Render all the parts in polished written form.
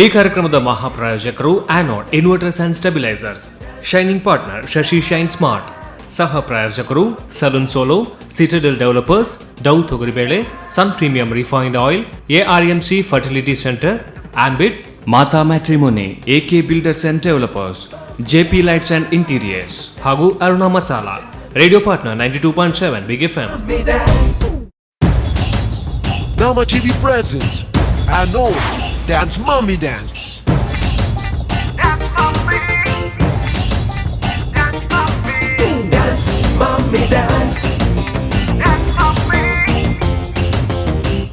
ಈ ಕಾರ್ಯಕ್ರಮದ ಮಹಾಪ್ರಾಯೋಜಕರು anode inverters and stabilisers, shining partner Shashi shine smart, ಸಹ ಪ್ರಾಯೋಜಕರು ಸಲೂನ್ ಸೋಲೋ, ಸಿಟಡೆಲ್ ಡೆವಲಪರ್ಸ್, ಡೌ ತೊಗರಿಬೇಳೆ, sun premium refined oil, ARMC fertility centre, ambit, Mata matrimony, AK builders and developers, JP lights and interiors ಹಾಗೂ Aruna masala. Radio partner 92.7 big FM. Nama TV presents Anod Dance Mommy Dance. Dance mommy, dance mommy, Dance Mommy Dance. dance mommy,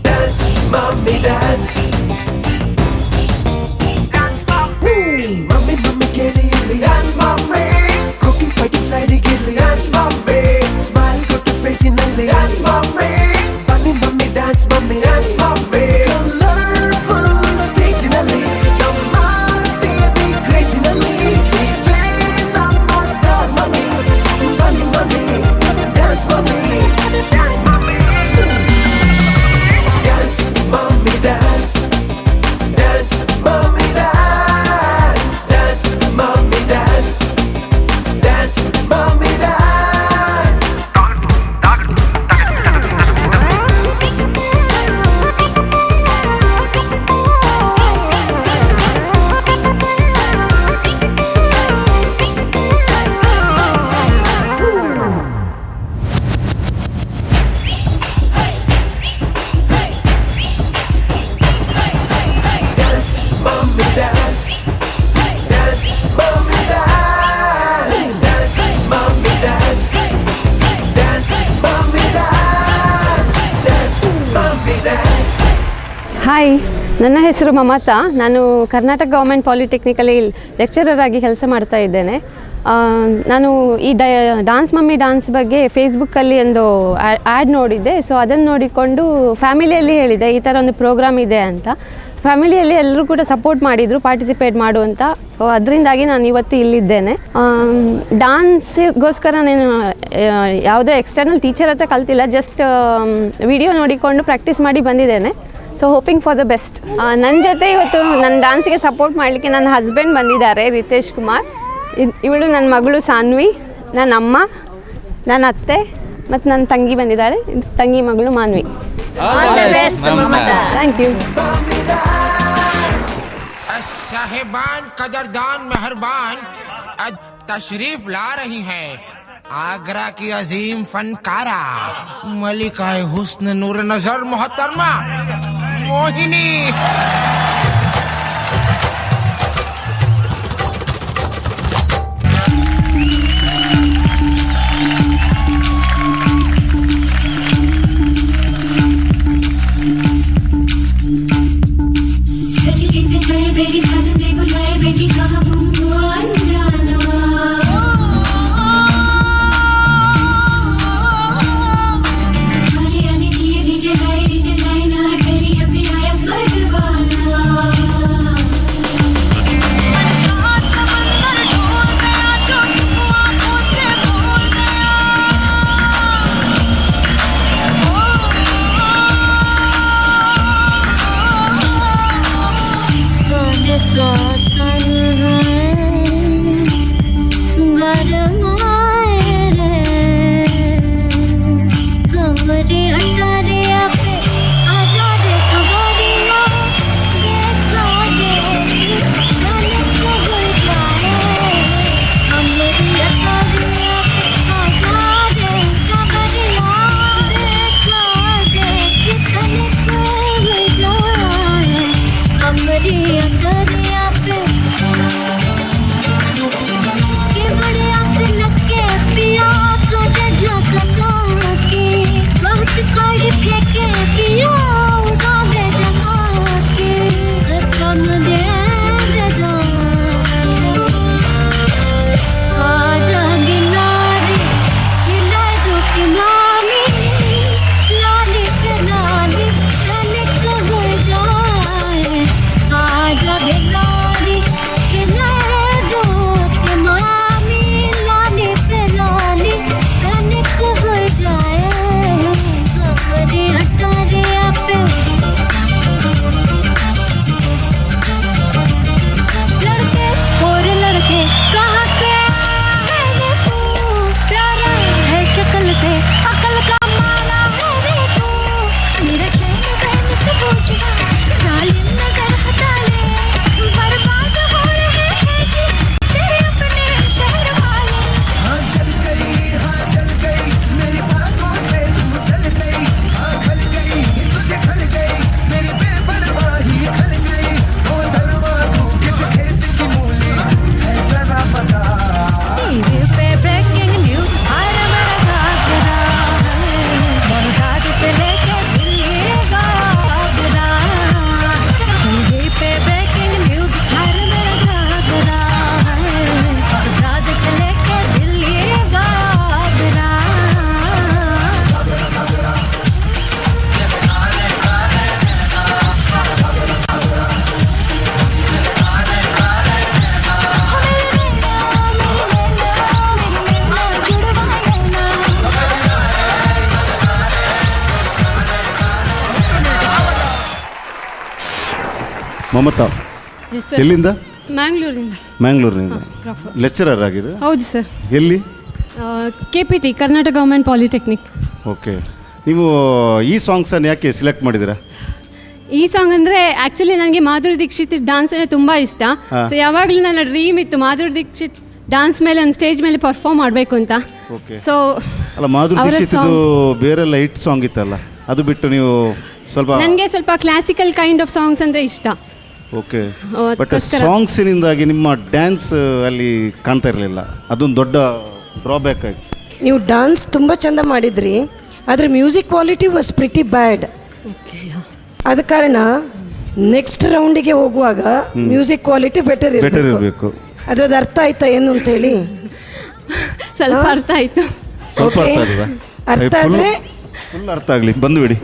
Dance Mommy Dance. dance mommy, Mommy Mommy Kelly Dance Mommy. Cooking fighting side gilli Dance Mommy. Smile got to face in a Dance Mommy. Mommy Mommy Dance Mommy Dance Mommy. Colorful stage in a Namma TV crazy in a Namma star Mommy. Mommy Mommy Dance Mommy. dance mommy, Dance Mommy Dance. Dance Mommy Dance. Dance Mommy Dance. Dance Mommy Dance. Dance Mommy Dance. Dance Mommy Dance. Dance Mommy Dance. Dance Mommy Dance. Dance Mommy Dance. Hi, ನನ್ನ ಹೆಸರು ಮಮತಾ. ನಾನು Karnataka government ಪಾಲಿಟೆಕ್ನಿಕಲ್ಲಿ lecturer ಆಗಿ ಕೆಲಸ ಮಾಡ್ತಾ ಇದ್ದೇನೆ. ನಾನು ಈ dance mummy dance ಬಗ್ಗೆ ಫೇಸ್ಬುಕ್ಕಲ್ಲಿ ಒಂದು ಆ್ಯಡ್ ನೋಡಿದ್ದೆ. ಸೊ ಅದನ್ನು ನೋಡಿಕೊಂಡು ಫ್ಯಾಮಿಲಿಯಲ್ಲಿ ಹೇಳಿದೆ ಈ ಥರ ಒಂದು ಪ್ರೋಗ್ರಾಮ್ ಇದೆ ಅಂತ. ಫ್ಯಾಮಿಲಿಯಲ್ಲಿ ಎಲ್ಲರೂ ಕೂಡ ಸಪೋರ್ಟ್ ಮಾಡಿದರು ಪಾರ್ಟಿಸಿಪೇಟ್ ಮಾಡುವಂತ. ಅದರಿಂದಾಗಿ ನಾನು ಇವತ್ತು ಇಲ್ಲಿದ್ದೇನೆ. ಡಾನ್ಸ್ಗೋಸ್ಕರ ನಾನು ಯಾವುದೇ ಎಕ್ಸ್ಟರ್ನಲ್ ಟೀಚರ್ ಹತ್ರ ಕಲ್ತಿಲ್ಲ, ಜಸ್ಟ್ ವಿಡಿಯೋ ನೋಡಿಕೊಂಡು ಪ್ರಾಕ್ಟೀಸ್ ಮಾಡಿ ಬಂದಿದ್ದೇನೆ. So hoping for the best. ನನ್ನ ಜೊತೆ ಇವತ್ತು ನನ್ನ ಡಾನ್ಸಿಗೆ ಸಪೋರ್ಟ್ ಮಾಡಲಿಕ್ಕೆ ನನ್ನ ಹಸ್ಬೆಂಡ್ ಬಂದಿದ್ದಾರೆ, ರಿತೇಶ್ ಕುಮಾರ್. ಇವಳು ನನ್ನ ಮಗಳು ಸಾನ್ವಿ, ನನ್ನ ಅಮ್ಮ, ನನ್ನ ಅತ್ತೆ ಮತ್ತು ನನ್ನ ತಂಗಿ ಬಂದಿದ್ದಾಳೆ, ತಂಗಿ ಮಗಳು ಮಾನ್ವಿ. Thank you. साहिबान कदरदान मेहरबान तशरीफ ला रही हैं आगरा की अजीम फनकारा मलिका हुस्न नूर नजर मोहतरमा मोहिनी. बेटी साजन से बुलाए बेटी कहाँ गुम हुआ अनजाना. आने आने दिए डीजे लाए ना तेरी अपनी आया परवाना. साथ समंदर ढूंढ गया जो आंखों से भूल गया. Mamata yes sir. ಎಲ್ಲಿಂದ? ಮ್ಯಾಂಗ್ಳೂರಿಂದ. ಮ್ಯಾಂಗ್ಳೂರಿನಿಂದ. proper. ಲೆಕ್ಚರರ್ ಆಗಿದೆ? ಹೌದು ಸರ್. ಎಲ್ಲಿ? KPT Karnataka government polytechnic. Okay. ನೀವು ಈ ಸಾಂಗ್ಸನ್ನು ಯಾಕೆ ಸಿಲೆಕ್ಟ್ ಮಾಡಿದ್ದೀರಾ? ಈ ಸಾಂಗ್ ಅಂದರೆ ಆ್ಯಕ್ಚುಲಿ ನನಗೆ ಮಾಧುರಿ ದೀಕ್ಷಿತ್ ಡ್ಯಾನ್ಸ್ ಅಂದರೆ ತುಂಬ ಇಷ್ಟ. ಸೊ ಯಾವಾಗಲೂ ನನ್ನ ಡ್ರೀಮ್ ಇತ್ತು ಮಾಧುರಿ ದೀಕ್ಷಿತ್ ಡ್ಯಾನ್ಸ್ ಮೇಲೆ ಒಂದು ಸ್ಟೇಜ್ ಮೇಲೆ ಪರ್ಫಾರ್ಮ್ ಮಾಡಬೇಕು ಅಂತ. ಸೊ ಅಲ್ಲ, ಮಾಧುರಿ ದೀಕ್ಷಿತ್ ಬೇರೆಲ್ಲ ಹಿಟ್ ಸಾಂಗ್ ಇತ್ತಲ್ಲ, ಅದು ಬಿಟ್ಟು ನೀವು ಸ್ವಲ್ಪ ನನಗೆ ಸ್ವಲ್ಪ ಕ್ಲಾಸಿಕಲ್ ಕೈಂಡ್ ಆಫ್ ಸಾಂಗ್ಸ್ ಅಂದರೆ ಇಷ್ಟ. ಓಕೆ. ಬಟ್ ಸಾಂಗ್ಸಿನಿಂದಾಗಿ ನಿಮ್ಮ ಡ್ಯಾನ್ಸ್ ಅಲ್ಲಿ ಕಾಣ್ತಾ ಇರಲಿಲ್ಲ, ಅದೊಂದು ದೊಡ್ಡ ಡ್ರಾಬ್ಯಾಕ್ ಆಯ್ತು. ನೀವು ಡ್ಯಾನ್ಸ್ ತುಂಬ ಚೆಂದ ಮಾಡಿದ್ರಿ, ಆದರೆ ಮ್ಯೂಸಿಕ್ ಕ್ವಾಲಿಟಿ ವಾಸ್ ಪ್ರಿಟಿ ಬ್ಯಾಡ್. ಆದ ಕಾರಣ ನೆಕ್ಸ್ಟ್ ರೌಂಡಿಗೆ ಹೋಗುವಾಗ ಮ್ಯೂಸಿಕ್ ಕ್ವಾಲಿಟಿ ಬೆಟರ್ ಇರಬೇಕು. ಅದ್ರದ್ದು ಅರ್ಥ ಆಯ್ತಾ ಏನು ಅಂತ ಹೇಳಿ? ಸ್ವಲ್ಪ ಅರ್ಥ ಆಯಿತು. ಸ್ವಲ್ಪ ಅರ್ಥ ಆದರೆ ಫುಲ್ ಅರ್ಥ ಆಗಲಿ, ಬಂದುಬಿಡಿ.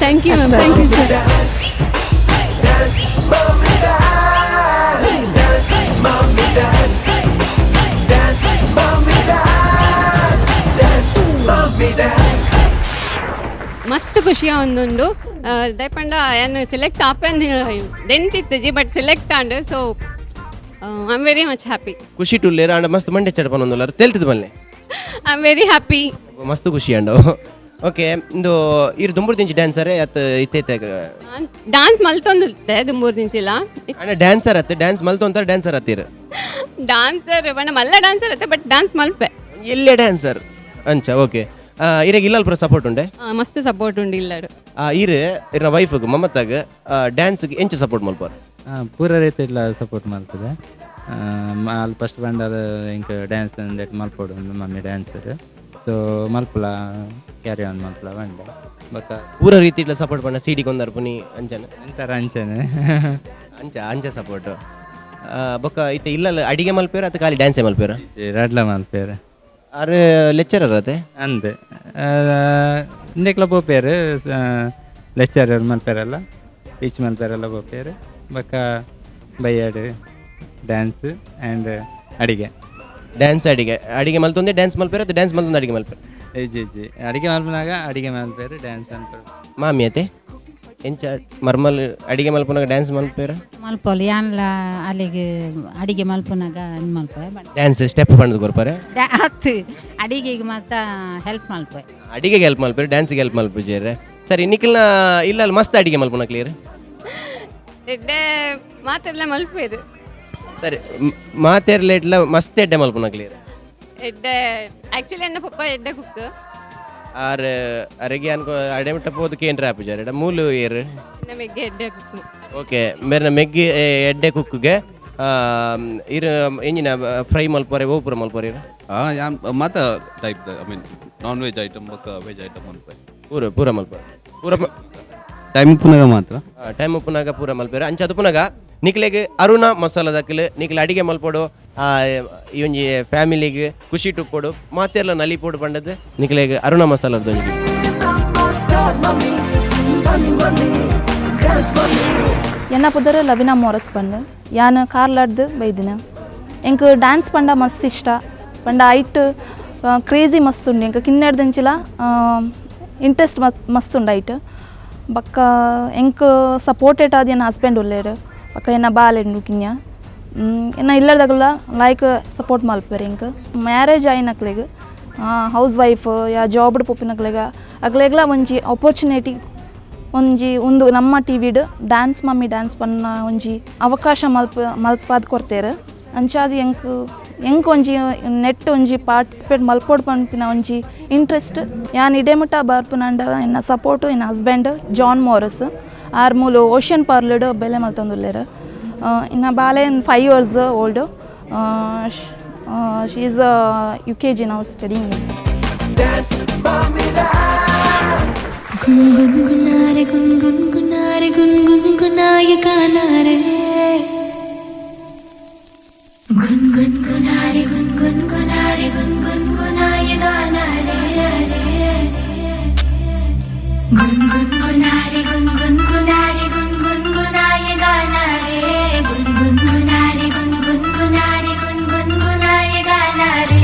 Thank you ma'am. Thank you sir. ಮಸ್ತ್ ಖುಷಿಯ ಒಂದೊಂದು ದಯಪಂಡ ಏನು ಸೆಲೆಕ್ಟ್ ಆಪಂದು ದೆಂತಿತ್ತು but select and so I am very much happy. ಖುಷಿ ಟುಲ್ಲೇರ ಅಂಡ ಮಸ್ತ್ ಮಂಡೆ ಚಡಪನ ಒಂದಲ್ಲ ತೆಲ್ತಿದ್ ಬಲ್ಲೆ ಐ ಆಮ್ ವೆರಿ ಹ್ಯಾಪಿ. ಮಸ್ತ್ ಖುಷಿ ಅಂಡ. ಓಕೆ, ಇಂದು ಇರು ದುಂಬೂರು ದಿಂಚಿ ಡ್ಯಾನ್ಸರೇ ಅತ್ ಇತ್ತೈತೆ ಡ್ಯಾನ್ಸ್ ಮಲ್ತೊಂದುಲ್ತೆ ದುಂಬೂರು ದಿಂಚಿಲ್ಲ ಅಣ್ಣ ಡ್ಯಾನ್ಸರ್ ಅತ್ತೆ ಡ್ಯಾನ್ಸ್ ಮಲ್ತೊಂತಾರೆ ಡ್ಯಾನ್ಸರ್ ಅತ್ತೀರ ಡ್ಯಾನ್ಸರ್ ಬಣ್ಣ ಮಲ್ಲ ಡ್ಯಾನ್ಸರ್ ಅತ್ತೆ ಬಟ್ ಡ್ಯಾನ್ಸ್ ಮಲ್ಪೆ ಎಲ್ಲೇ ಡ್ಯಾನ್ಸರ್ ಅಂಚ. ಓಕೆ, ಇರಾಗ ಇಲ್ಲ ಪೂರ ಸಪೋರ್ಟ್ ಉಂಡೆ? ಮಸ್ತ್ ಸಪೋರ್ಟ್ ಉಂಡು ಇಲ್ಲಡು. ಇರ ವೈಫ್ಗೆ ಮಮತಾಗ ಡ್ಯಾನ್ಸ್ಗೆ ಎಂಚ ಸಪೋರ್ಟ್ ಮಲ್ಪಾರ? ಪೂರ ರೀತಿ ಇಲ್ಲ ಸಪೋರ್ಟ್ ಮಾಡ್ತದೆ. ಅಲ್ಲಿ ಫಸ್ಟ್ ಬಂಡಾರ ಇಂಕ ಡ್ಯಾನ್ಸ್ ಅಂದೇಟ್ ಮಲ್ಪೋಡು ಮಮ್ಮಿ ಡ್ಯಾನ್ಸರ್. ಸೊ ಮಲ್ಪಲ ಕ್ಯಾರಿ ಆನ್ ಮಲ್ಪಲ ಬಂಡ ಬಕ್ಕ ಪೂರ ರೀತಿ ಇಲ್ಲ ಸಪೋರ್ಟ್ ಬಂಡ ಸಿಡಿಗೆ ಒಂದಾರು ಪುನಿ ಅಂಚನೆ ಅಂತಾರ ಅಂಚನೆ ಅಂಚ ಸಪೋರ್ಟ್ ಬೊಕ್ಕ ಇತ್ತೆ ಇಲ್ಲ ಅಡಿಗೆ ಮಲ್ಪೇರ ಅಥವಾ ಖಾಲಿ ಡ್ಯಾನ್ಸೇ ಮಲ್ಪೇರ? ರಡ್ಲ ಮಲ್ಪೇರ. ಆರು ಲೆಕ್ಚರರ್ ಅದೇ ಅಂದೆ ಇಂದೆಕ್ಲ ಪೋಪೇರು ಲೆಕ್ಚರರ್ ಮಲ್ಪೇರಲ್ಲ ಟೀಚ್ ಮಲ್ಪೇರಲ್ಲ ಪೋಪೇರು ಬಕ್ಕ ಬೈಯಾಡು ಡ್ಯಾನ್ಸ್ ಆ್ಯಂಡ್ ಅಡಿಗೆ. ಡ್ಯಾನ್ಸ್ ಅಡಿಗೆ ಮಲ್ತೊಂದೆ ಡ್ಯಾನ್ಸ್ ಮಲ್ಪೇರ ಅಥವಾ ಡ್ಯಾನ್ಸ್ ಮಲ್ತೊಂದು ಅಡಿಗೆ ಮಲ್ಪೇರ? ಜಿ ಅಡಿಗೆ ಮಲ್ಪನಾಗ ಅಡಿಗೆ ಮಲ್ಪೇರು ಡ್ಯಾನ್ಸ್ ಅನ್ಪೇರು. ಮಾಮಿ ಅತ್ತೆ ಎಂಚ ಮರ್ಮಲ್ ಅಡಿಗೆ ಮಲ್ಪನಾಗ ಡ್ಯಾನ್ಸ್ ಮಲ್ಪೇರ? ಮಲ್ಪೋಲಿ ಯಾನ್ಲ ಅಲ್ಲಿಗೆ ಅಡಿಗೆ ಮಲ್ಪನಾಗ ಮಲ್ಪ ಡ್ಯಾನ್ಸ್ ಸ್ಟೆಪ್ ಪಂಡ್ ಕೊರ್ಪಾರೆ ಹತ್ತು ಅಡಿಗೆಗೆ ಮಾತ್ರ ಹೆಲ್ಪ್ ಮಲ್ಪೆ. ಅಡಿಗೆಗೆ ಹೆಲ್ಪ್ ಮಲ್ಪೇರು, ಡ್ಯಾನ್ಸಿಗೆ ಹೆಲ್ಪ್ ಮಲ್ಪೇರ. ಸರಿ, ನಿಖಿಲ್ನ ಇಲ್ಲ ಮಸ್ತ್ ಅಡಿಗೆ ಮಲ್ಪನ ಕ್ಲಿಯರ್ ಎಡ್ಡೆ ಮಾತೆಲ್ಲ ಮಲ್ಪೇರು. ಸರಿ, ಮಾತೇರ್ಲೇಟ್ಲ ಮಸ್ತ್ ಎಡ್ಡೆ ಮಲ್ಪನ ಕ್ಲಿಯರ್ ಎಡ್ಡೆ ಆ್ಯಕ್ಚುಲಿ ಎನ್ನ ಪಪ್ಪ ಎಡ್ಡೆ ಕುಕ್ ಆರ್ ಅರೆಗೆ ಅನ್ಕೋ ಅಡೆಮಿಟ್ಟ ಪೋದು ಕೇಂದ್ರ ಆಪುಜಾರ ಎಡ ಮೂಲು ಏರು ನಮಗೆ ಎಡ್ಡೆ ಕುಕ್. ಓಕೆ, ಮೇರೆ ಮೆಗ್ಗಿ ಎಡ್ಡೆ ಕುಕ್ಗೆ ಇರು ಎಂಜಿನ ಫ್ರೈ ಮಲ್ಪರೆ ಓಪುರ ಮಲ್ಪರೆ ಇರು ಮಾತ type I mean non veg item ಬೊಕ್ಕ ವೆಜ್ ಐಟಮ್ ಮಲ್ಪರೆ ಪೂರ ಮಲ್ಪರೆ ಪೂರ ಟೈಮ್ ಉಪ್ಪುನಾಗ ಮಾತ್ರ ಟೈಮ್ ಉಪ್ಪುನಾಗ ಪೂರ ಮಲ್ಪೇರು ಅಂಚದು ಪುನಗ ನಿಕ್ಲೆಗ್ ಅರುಣ ಮಸಾಲ ದಕ್ಕಲು ನಿಕ್ಲೆ ಅಡಿಗೆ ಮಲ್ಪೋಡು ಇವೊಂಜಿ ಫ್ಯಾಮಿಲಿಗೆ ಖುಷಿ ಟುಪ್ಪೋಡು ಮಾತೆಲ್ಲ ನಲಿಪೋಡು ಪಂಡದು ನಿಕ್ಲೆಗ್ ಅರುಣ ಮಸಾಲದ ಎನ್ನ ಪುದರ್ ಲವಿನಾ ಮೋರಸ್ ಪಂಡ್ ಯಾನ್ ಕಾರ್ಲಾಡ್ದು ಬೈದಿನ ಎಂಕ್ ಡ್ಯಾನ್ಸ್ ಪಂಡ ಮಸ್ತ್ ಇಷ್ಟ ಪಂಡ ಐಟ್ ಕ್ರೇಜಿ ಮಸ್ತ್ ಉಂಡು ಎಂಕ್ ಕಿನ್ನೆಡ್ದಂಚಿಲ ಇಂಟ್ರೆಸ್ಟ್ ಮಸ್ತ್ ಉಂಡು ಐಟ್ ಬಕ್ಕ ಎಂಕ್ ಸಪೋರ್ಟೆಡ್ ಆದ ಎನ್ನ ಹಸ್ಬೆಂಡ್ ಉಲ್ಲೇರು ಬಕ್ಕ ಎನ್ನ ಬಾಲೆಂಡು ಕಿನ್ಯ ಎನ್ನ ಇಲ್ಲದಾಗಲ್ಲ ಲೈಕ್ ಸಪೋರ್ಟ್ ಮಲ್ಪೇರು ಎಂಕ್ ಮ್ಯಾರೇಜ್ ಆಯ್ನಕ್ಲೆಗ್ ಹೌಸ್ ವೈಫ್ ಯಾ ಜಾಬ್ಡ್ ಪೊಪ್ಪಿನಕ್ಲೆಗ ಅಕ್ಲೆಗ್ಲ ಒಂಜಿ ಆಪರ್ಚುನಿಟಿ ಒಂದು ನಮ್ಮ ಟಿವಿಡ್ ಡ್ಯಾನ್ಸ್ ಮಮ್ಮಿ ಡ್ಯಾನ್ಸ್ ಪನ್ನ ಒಂಜಿ ಅವಕಾಶ ಮಲ್ಪಾದ್ ಕೊಡ್ತೇರು ಅಂಚಾದ ಎಂಕ್ ಒಂಜಿ ನೆಟ್ ಒಂಜಿ ಪಾರ್ಟಿಸಿಪೇಟ್ ಮಲ್ಪೋಡು ಪನ್ಪಿನ ಒಂಜಿ ಇಂಟ್ರೆಸ್ಟ್ ಯಾನ್ ಇಡೆಮುಟ ಬರ್ಪುನಂಡ ಎನ್ನ ಸಪೋರ್ಟು ಎನ್ನ ಹಸ್ಬೆಂಡ್ ಜಾನ್ ಮೋರಸ್ ಆರ್ ಮೂಲು ಓಷನ್ ಪಾರ್ಲಡ್ ಬೆಲೆ ಮಲ್ತಂದುಲ್ಲೇರು. ಇನ್ನು ಬಾಲೆ 5 years old. She is UKG now studying. गुनगुनारे गुनगुनारे गुनगुनाए गाना रे गुनगुनारे गुनगुनारे गुनगुनाए गाना रे गुनगुनारे गुनगुनारे गुनगुनाए गाना रे गुनगुनारे गुनगुनारे गुनगुनाए गाना रे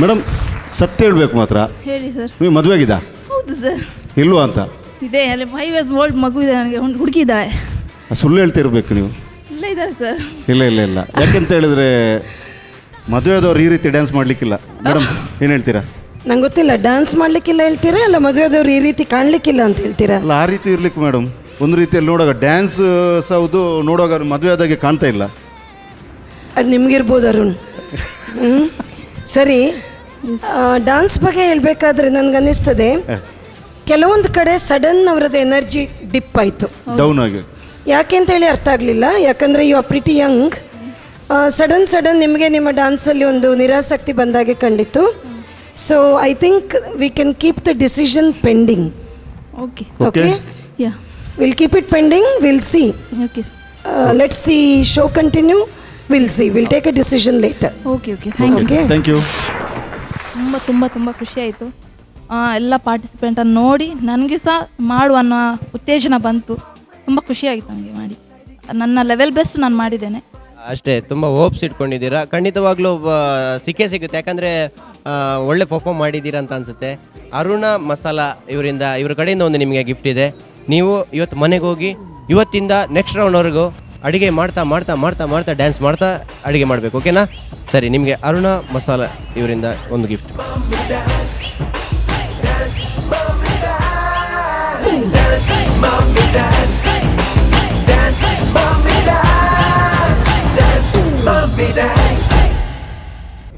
ಮೇಡಮ್ ಸತ್ಯ ಹೇಳ್ಬೇಕು ಮಾತ್ರ, ಹೇಳಿ ಸರ್. ನೀವು ಮದುವೆ ಆಗಿದ್ದಾ? ಹೌದು ಸರ್. ಇಲ್ವಾ ಅಂತ? ಇದೆ, ಅಲ್ಲಿ 5 years ಓಲ್ಡ್ ಮಗು ಇದೆ ನನಗೆ, ಒಂದು ಹುಡುಗಿ ಇದ್ದಾಳೆ. ಸುಳ್ಳು ಹೇಳ್ತಿರ್ಬೇಕು ನೀವು. ಇಲ್ಲ ಇದ್ದಾರೆ ಸರ್. ಇಲ್ಲ ಯಾಕೆಂತ ಹೇಳಿದ್ರೆ ಮದುವೆದವ್ರು ಈ ರೀತಿ ಡ್ಯಾನ್ಸ್ ಮಾಡಲಿಕ್ಕಿಲ್ಲ. ಮೇಡಮ್ ಏನು ಹೇಳ್ತೀರಾ? ನಂಗೆ ಗೊತ್ತಿಲ್ಲ, ಡ್ಯಾನ್ಸ್ ಮಾಡ್ಲಿಕ್ಕಿಲ್ಲ ಹೇಳ್ತೀರಾ ಅಲ್ಲ ಮದುವೆದವ್ರು ಈ ರೀತಿ ಕಾಣಲಿಕ್ಕಿಲ್ಲ ಅಂತ ಹೇಳ್ತೀರಾ? ಅಲ್ಲ, ಆ ರೀತಿ ಇರ್ಲಿಕ್ಕೆ ಮೇಡಮ್. ಒಂದು ರೀತಿಯಲ್ಲಿ ನೋಡುವಾಗ ಡ್ಯಾನ್ಸ್ ಹೌದು, ನೋಡುವಾಗ ಮದುವೆ ಆದಾಗೆ ಕಾಣ್ತಾ ಇಲ್ಲ. ಅದು ನಿಮಗಿರ್ಬೋದು ಅರುಣ್. ಸರಿ, ಡ್ಯಾನ್ಸ್ ಬಗ್ಗೆ ಹೇಳ್ಬೇಕಾದ್ರೆ ನನಗನ್ನಿಸ್ತದೆ ಕೆಲವೊಂದು ಕಡೆ ಸಡನ್ ಅವರದ್ದು ಎನರ್ಜಿ ಡಿಪ್ ಆಯಿತು, ಡೌನ್ ಆಗಿ. ಯಾಕೆ ಅಂತೇಳಿ ಅರ್ಥ ಆಗಲಿಲ್ಲ. ಯಾಕಂದರೆ you are pretty young. Sudden ನಿಮಗೆ ನಿಮ್ಮ ಡ್ಯಾನ್ಸಲ್ಲಿ ಒಂದು ನಿರಾಸಕ್ತಿ ಬಂದಾಗೆ ಕಂಡಿತ್ತು. So I think we can keep the decision pending. Okay, will keep it pending, will see. Let's the show continue, will see, will take a decision later. Okay, thank you. ತುಂಬ ಖುಷಿ ಆಯಿತು. ಎಲ್ಲ ಪಾರ್ಟಿಸಿಪೆಂಟನ್ನು ನೋಡಿ ನನಗೆ ಸಹ ಮಾಡುವ ಅನ್ನೋ ಉತ್ತೇಜನ ಬಂತು. ತುಂಬ ಖುಷಿಯಾಗಿತ್ತು ನನಗೆ ಮಾಡಿ. ನನ್ನ ಲೆವೆಲ್ ಬೆಸ್ಟ್ ನಾನು ಮಾಡಿದ್ದೇನೆ ಅಷ್ಟೇ. ತುಂಬ ಹೋಪ್ಸ್ ಇಟ್ಕೊಂಡಿದ್ದೀರಾ, ಖಂಡಿತವಾಗ್ಲೂ ಸಿಕ್ಕೇ ಸಿಗುತ್ತೆ. ಯಾಕಂದರೆ ಒಳ್ಳೆ ಪರ್ಫಾರ್ಮ್ ಮಾಡಿದ್ದೀರಾ ಅಂತ ಅನಿಸುತ್ತೆ. ಅರುಣ ಮಸಾಲಾ ಇವ್ರ ಕಡೆಯಿಂದ ಒಂದು ನಿಮಗೆ ಗಿಫ್ಟ್ ಇದೆ. ನೀವು ಇವತ್ತು ಮನೆಗೆ ಹೋಗಿ ಇವತ್ತಿಂದ ನೆಕ್ಸ್ಟ್ ರೌಂಡ್ವರೆಗೂ ಅಡುಗೆ ಮಾಡ್ತಾ ಡ್ಯಾನ್ಸ್ ಮಾಡ್ತಾ ಅಡುಗೆ ಮಾಡಬೇಕು. ಓಕೆನಾ? ಸರಿ, ನಿಮಗೆ ಅರುಣ ಮಸಾಲಾ ಇವರಿಂದ ಒಂದು ಗಿಫ್ಟ್.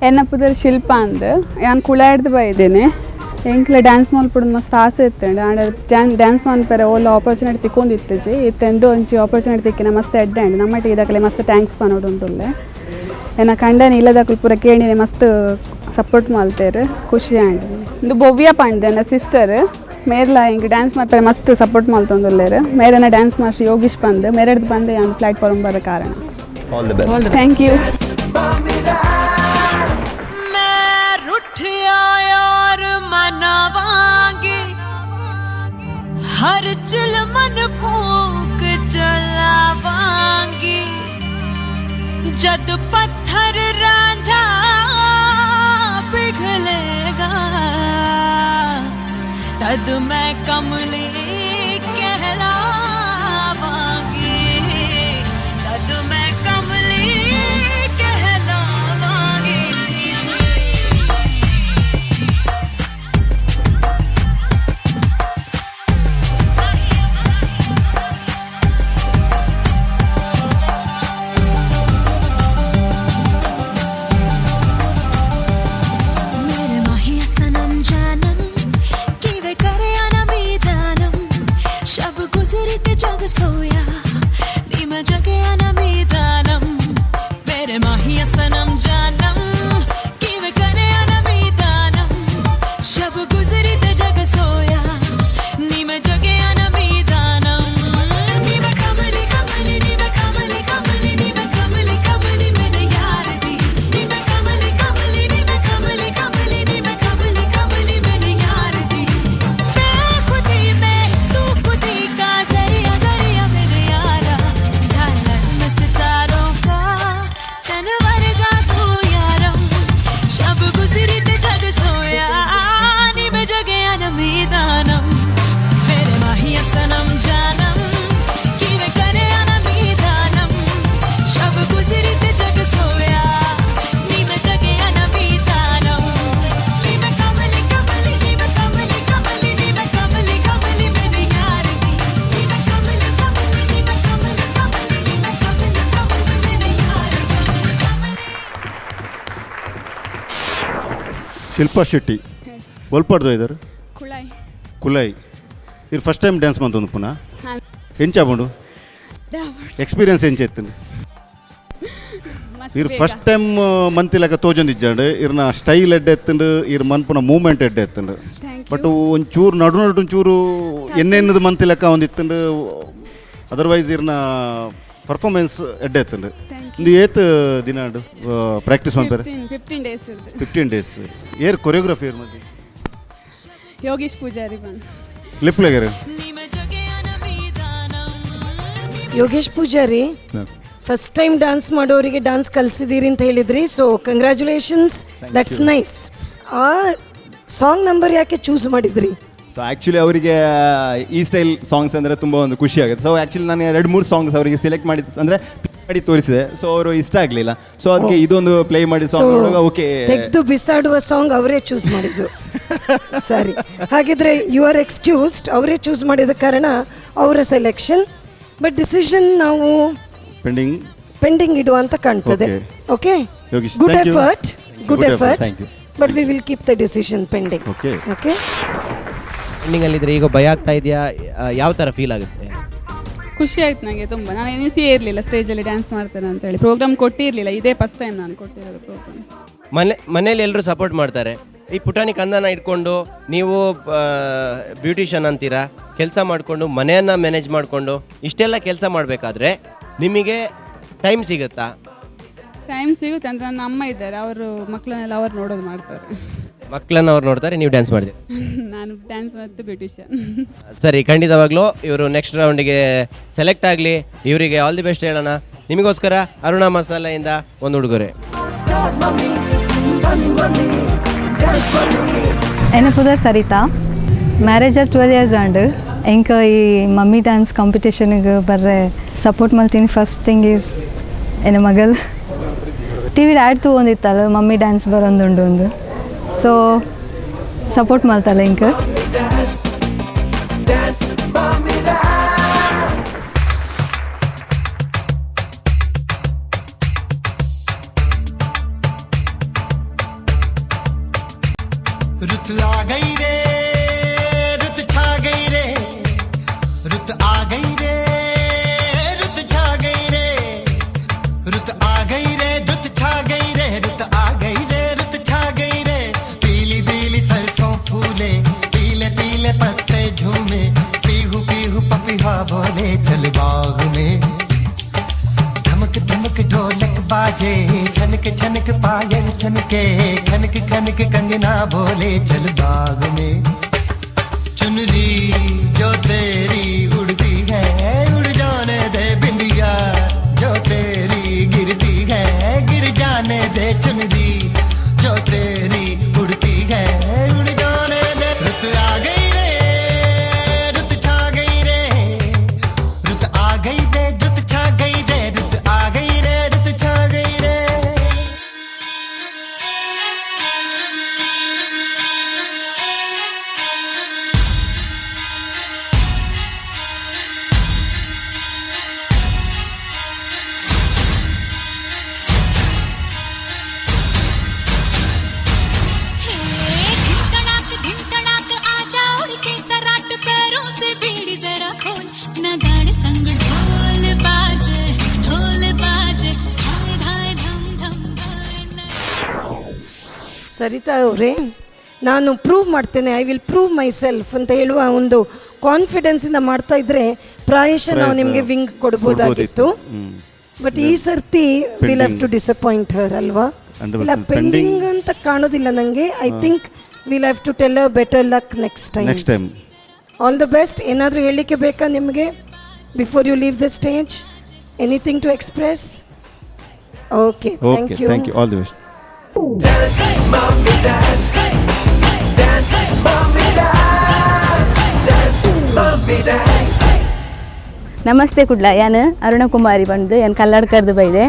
ಎನ್ನ ಪುದರ್ ಶಿಲ್ಪ ಅಂದ್ ಯಾನ್ ಕುಳಾಡ್ದು ಬೈದೇನೆ ಎಂಕ್ಲ ಡ್ಯಾನ್ಸ್ ಮಲ್ಪುಡು ಮಸ್ತ್ ಆಸೆ ಇತ್ತಂಡು ಆಂಡ ಡ್ಯಾನ್ಸ್ ಮನ್ಪೆರೆ ಓಲ್ಲ ಆಪರ್ಚುನಿಟಿ ತಿಕ್ಕೊಂಡಿತ್ತಜಿ ಇತ್ತೆಂದು ಒಂಚಿ ಆಪರ್ಚುನಿಟಿ ತಿಕ್ಕಿನ ಮಸ್ತ್ ಎಡ್ಡೆಂಡು ನಮ್ಮಟ್ಟಿಗೆ ಇದಕ್ಕಲೆ ಮಸ್ತ್ ಟ್ಯಾಂಕ್ಸ್ ಪನೋಡುಂದುಲ್ಲೆ ಎನ್ನ ಕಂಡನೆ ಇಲ್ಲದಕ್ಕಲು ಪೂರ ಕೇಳಿನೆ ಮಸ್ತ್ ಸಪೋರ್ಟ್ ಮಲ್ತೇರು ಖುಷಿ ಆಂಡ್ ಇಂದು ಬೊವ್ಯ ಪಂಡೆ ನನ್ನ ಸಿಸ್ಟರ್ ಮೇರ್ಲ ಹಿಂಗೆ ಡ್ಯಾನ್ಸ್ ಮಾಡ್ತಾರೆ ಮಸ್ತ್ ಸಪೋರ್ಟ್ ಮಲ್ತೊಂದುಲ್ಲೇರು ಮೇರನ ಡ್ಯಾನ್ಸ್ ಮಾಸ್ಟರ್ ಯೋಗೀಶ್ ಬಂದು ಮೇರೆಡ್ದು ಬಂದು ಯಾನ್ ಪ್ಲಾಟ್ಫಾರ್ಮ್ ಬರೋ ಕಾರಣ. All the best. Thank you. हर चिल मन फूक जलावांगी जद पत्थर रांझा पिघलेगा तद मैं कमली कहलावांगी तद मैं कमली कहलावांगी. जग सोया नी मैं जगे अनमीदानम मेरे माहिया सनम जानम कि वे करे अनमीदानम शब गुजरी ते जग सोया नी मैं जगे अनमीदानम नी मैं कमली कमली नी मैं कमली कमली नी मैं कमली कमली मेरे यार दी नी मैं कमली कमली नी मैं कमली कमली नी मैं कमली कमली मेरे यार दी मैं खुदी में तू खुदी का ಶಿಲ್ಪಾ ಶೆಟ್ಟಿ ಒಲ್ಪಡ್ದು ಇದ್ದಾರೆ ಕುಲೈ ಇವ್ರು ಫಸ್ಟ್ ಟೈಮ್ ಡ್ಯಾನ್ಸ್ ಮಾಡ್ತಂದು ಪುನಃ ಎಂಚಾಪುಂಡು ಎಕ್ಸ್ಪೀರಿಯನ್ಸ್ ಎಂಚೆತ್ತಂಡು ಇವ್ರು ಫಸ್ಟ್ ಟೈಮ್ ಮಂತಿಲಕ ತೋಜೊಂದಿಜ್ಜಂಡು ಇವ್ರನ್ನ ಸ್ಟೈಲ್ ಎಡ್ಡೆ ಎತ್ತಂಡು ಇವ್ರ ಮನ್ಪುನ ಮೂವ್ಮೆಂಟ್ ಎಡ್ಡೆ ಎತ್ತಂಡು ಬಟ್ ಒಂಚೂರು ನಡು ಒಂಚೂರು ಎನ್ನೆನ್ನದು ಮಂತಿಲಕ ಒಂದಿತ್ತಂಡು ಅದರ್ವೈಸ್ ಇವ್ರನ್ನ ಪರ್ಫಾರ್ಮೆನ್ಸ್ ಎಡ್ಡೆ ಎತ್ತಂಡು ಇಂದು ಏತ್ ದಿನ ಪ್ರಾಕ್ಟೀಸ್ ಮಾಡ್ತಾರೆ 15 ಡೇಸ್ ಏರ್ ಕೊರಿಯೋಗ್ರಫಿ ಏರ್ ಮಧ್ಯೆ ಯೋಗೀಶ್ ಪೂಜಾರಿ ಬಂದು ಲಿಪ್ಲೆಗರ್ Yogesh Pujari first time dance ಮಾಡೋರಿಗೆ ಡ್ಯಾನ್ಸ್ ಕಲಿಸಿದ್ದೀರಿ ಅಂತ ಹೇಳಿದ್ರಿ. So congratulations, that's nice. ಆ ಸಾಂಗ್ ನಂಬರ್ ಯಾಕೆ ಚೂಸ್ ಮಾಡಿದ್ರಿ? ಸೊ ಆ್ಯಕ್ಚುಲಿ ಅವರಿಗೆ ಈ ಸ್ಟೈಲ್ ಸಾಂಗ್ಸ್ ಅಂದರೆ ತುಂಬ ಒಂದು ಖುಷಿ ಆಗುತ್ತೆ. ಸೊ ಆ್ಯಕ್ಚುಲಿ ನಾನು 2-3 ಸಾಂಗ್ಸ್ ಅವರಿಗೆ ಸೆಲೆಕ್ಟ್ ಮಾಡಿ ಅಂದರೆ ಮಾಡಿ ತೋರಿಸಿದೆ. ಸೊ ಅವರು ಇಷ್ಟ ಆಗಲಿಲ್ಲ. ಸೊ ಅದಕ್ಕೆ ಇದೊಂದು ಪ್ಲೇ ಮಾಡಿ ಸಾಂಗ್ ನೋಡುವಾಗ ಓಕೆ ತೆಗೆದು ಬಿಸಾಡುವ ಸಾಂಗ್ ಅವರೇ ಚೂಸ್ ಮಾಡಿದ್ದು. ಸರಿ, ಹಾಗಿದ್ರೆ ಯು ಆರ್ ಎಕ್ಸ್ಕ್ಯೂಸ್ಡ್. ಅವರೇ ಚೂಸ್ ಮಾಡಿದ ಕಾರಣ ಅವರ ಸೆಲೆಕ್ಷನ್. ಬಟ್ ಡಿಸಿಷನ್ ನಾವು ಪೆಂಡಿಂಗ್ ಇಡುವ ಅಂತ ಕಾಣ್ತದೆ. Okay, good effort, good effort. But we will keep the decision pending. Okay ಪೆಂಡಿಂಗಲ್ಲಿದ್ದರೆ ಈಗ ಭಯ ಆಗ್ತಾ ಇದೆಯಾ? ಯಾವ ಥರ ಫೀಲ್ ಆಗುತ್ತೆ? ಖುಷಿ ಆಯ್ತು ನನಗೆ ತುಂಬ. ನಾನು ಎನಿಸಿಯೇ ಇರಲಿಲ್ಲ ಸ್ಟೇಜಲ್ಲಿ ಡ್ಯಾನ್ಸ್ ಮಾಡ್ತೇನೆ ಅಂತೇಳಿ. ಪ್ರೋಗ್ರಾಮ್ ಕೊಟ್ಟಿರಲಿಲ್ಲ, ಇದೇ ಫಸ್ಟ್ ಟೈಮ್ ನಾನು ಕೊಟ್ಟಿರೋದು ಪ್ರೋಗ್ರಾಮ್. ಮನೇಲಿ ಎಲ್ಲರೂ ಸಪೋರ್ಟ್ ಮಾಡ್ತಾರೆ. ಈ ಪುಟಾಣಿ ಕಂದನ ಇಟ್ಕೊಂಡು ನೀವು ಬ್ಯೂಟಿಷಿಯನ್ ಅಂತೀರಾ, ಕೆಲಸ ಮಾಡಿಕೊಂಡು ಮನೆಯನ್ನು ಮ್ಯಾನೇಜ್ ಮಾಡಿಕೊಂಡು ಇಷ್ಟೆಲ್ಲ ಕೆಲಸ ಮಾಡಬೇಕಾದ್ರೆ ನಿಮಗೆ ಟೈಮ್ ಸಿಗುತ್ತಾ? ಟೈಮ್ ಸಿಗುತ್ತೆ ಅಂದರೆ ನನ್ನ ಅಮ್ಮ ಇದ್ದಾರೆ, ಅವರು ಮಕ್ಕಳನ್ನೆಲ್ಲ ಅವ್ರು ನೋಡೋದು ಮಾಡ್ತಾರೆ. ಮಕ್ಕಳನ್ನ ಅವ್ರು ನೋಡ್ತಾರೆ, ನೀವು ಡ್ಯಾನ್ಸ್ ಮಾಡಿದೆ. ನಾನು ಡ್ಯಾನ್ಸ್ ಮತ್ತು ಬ್ಯೂಟಿಷಿಯನ್. ಸರಿ, ಖಂಡಿತವಾಗ್ಲೂ ಇವರು ನೆಕ್ಸ್ಟ್ ರೌಂಡಿಗೆ ಸೆಲೆಕ್ಟ್ ಆಗಲಿ. ಇವರಿಗೆ ಆಲ್ ದಿ ಬೆಸ್ಟ್ ಹೇಳೋಣ. ನಿಮಗೋಸ್ಕರ ಅರುಣಾ ಮಸಾಲೆಯಿಂದ ಒಂದು ಉಡುಗೊರೆ. എൻ്റെ പേര് സരിത. ಮ್ಯಾರೇಜ್ 12 years ಆಂಡು ಎಂಕ ಈ ಮಮ್ಮಿ ಡ್ಯಾನ್ಸ್ ಕಾಂಪಿಟೇಷನ್ಗೆ ಬರ್ರೆ ಸಪೋರ್ಟ್ ಮಾಡ್ತೀನಿ. ಫಸ್ಟ್ ಥಿಂಗ್ ಈಸ್ എൻ്റെ ಮಗಳು ಟಿ ವಿ ಆ್ಯಡ್ ತೊಗೊಂಡಿತ್ತಲ್ಲ ಮಮ್ಮಿ ಡ್ಯಾನ್ಸ್ ಬರೋಂದುಂಡು ಒಂದು. ಸೊ ಸಪೋರ್ಟ್ ಮಾಡ್ತಾಳೆ ಇಂಕ. रुत आ गई रे, रुत छा गई रे, रुत आ गई रे, रुत छा गई रे, रुत आ गई रे, रुत छा गई रे, रुत आ गई रे, रुत छा गई रे. पीली पीली सरसों फूले, पीले पीले पत्ते झूमे, पीहू पीहू पपीहा बोले चल बाग में. धमक धमक ढोलक बाजे, छनक छनक पायल छनके, खनक खनक कंगना बोले चल बाग में. चुनरी जो तेरी उड़ती है उड़ जाने दे बिंदिया, जो तेरी गिरती है गिर जाने दे. चुनरी जो तेरी उड़ती है उड़ जाने दे. रुत आ गई रे, रुत छा गई रे, रुत आ गई रे, रुत छा गई रे, रुत आ गई रे, रुत छा गई रे. ಸರಿತಾ ಅವರೇ, ನಾನು ಪ್ರೂವ್ ಮಾಡ್ತೇನೆ, I will prove my self ಅಂತ ಹೇಳುವ ಒಂದು ಕಾನ್ಫಿಡೆನ್ಸಿಂದ ಮಾಡ್ತಾ ಇದ್ರೆ ಪ್ರಾಯಶಃ ನಾವು ನಿಮಗೆ ವಿಂಗ್ ಕೊಡ್ಬೋದಾಗಿತ್ತು. ಬಟ್ ಈ ಸರ್ತಿ will have to disappoint her ಅಲ್ವಾ? ಇಲ್ಲ, ಪೆಂಡಿಂಗ್ ಅಂತ ಕಾಣೋದಿಲ್ಲ ನನಗೆ. I think will have to tell a better luck next time. All the best. ಏನಾದರೂ ಹೇಳಲಿಕ್ಕೆ ಬೇಕಾ ನಿಮಗೆ before you leave the stage? Anything to express? Okay, thank you. Thank you. All the best. Dance, mommy dance, dance, mommy dance, dance, mommy dance. ನಮಸ್ತೆ ಕುಡ್ಲ, ಯಾನು ಅರುಣಕುಮಾರಿ ಬಂದು ಏನು ಕಲ್ಲಡ್ಕರ್ದು ಬೈದೆ.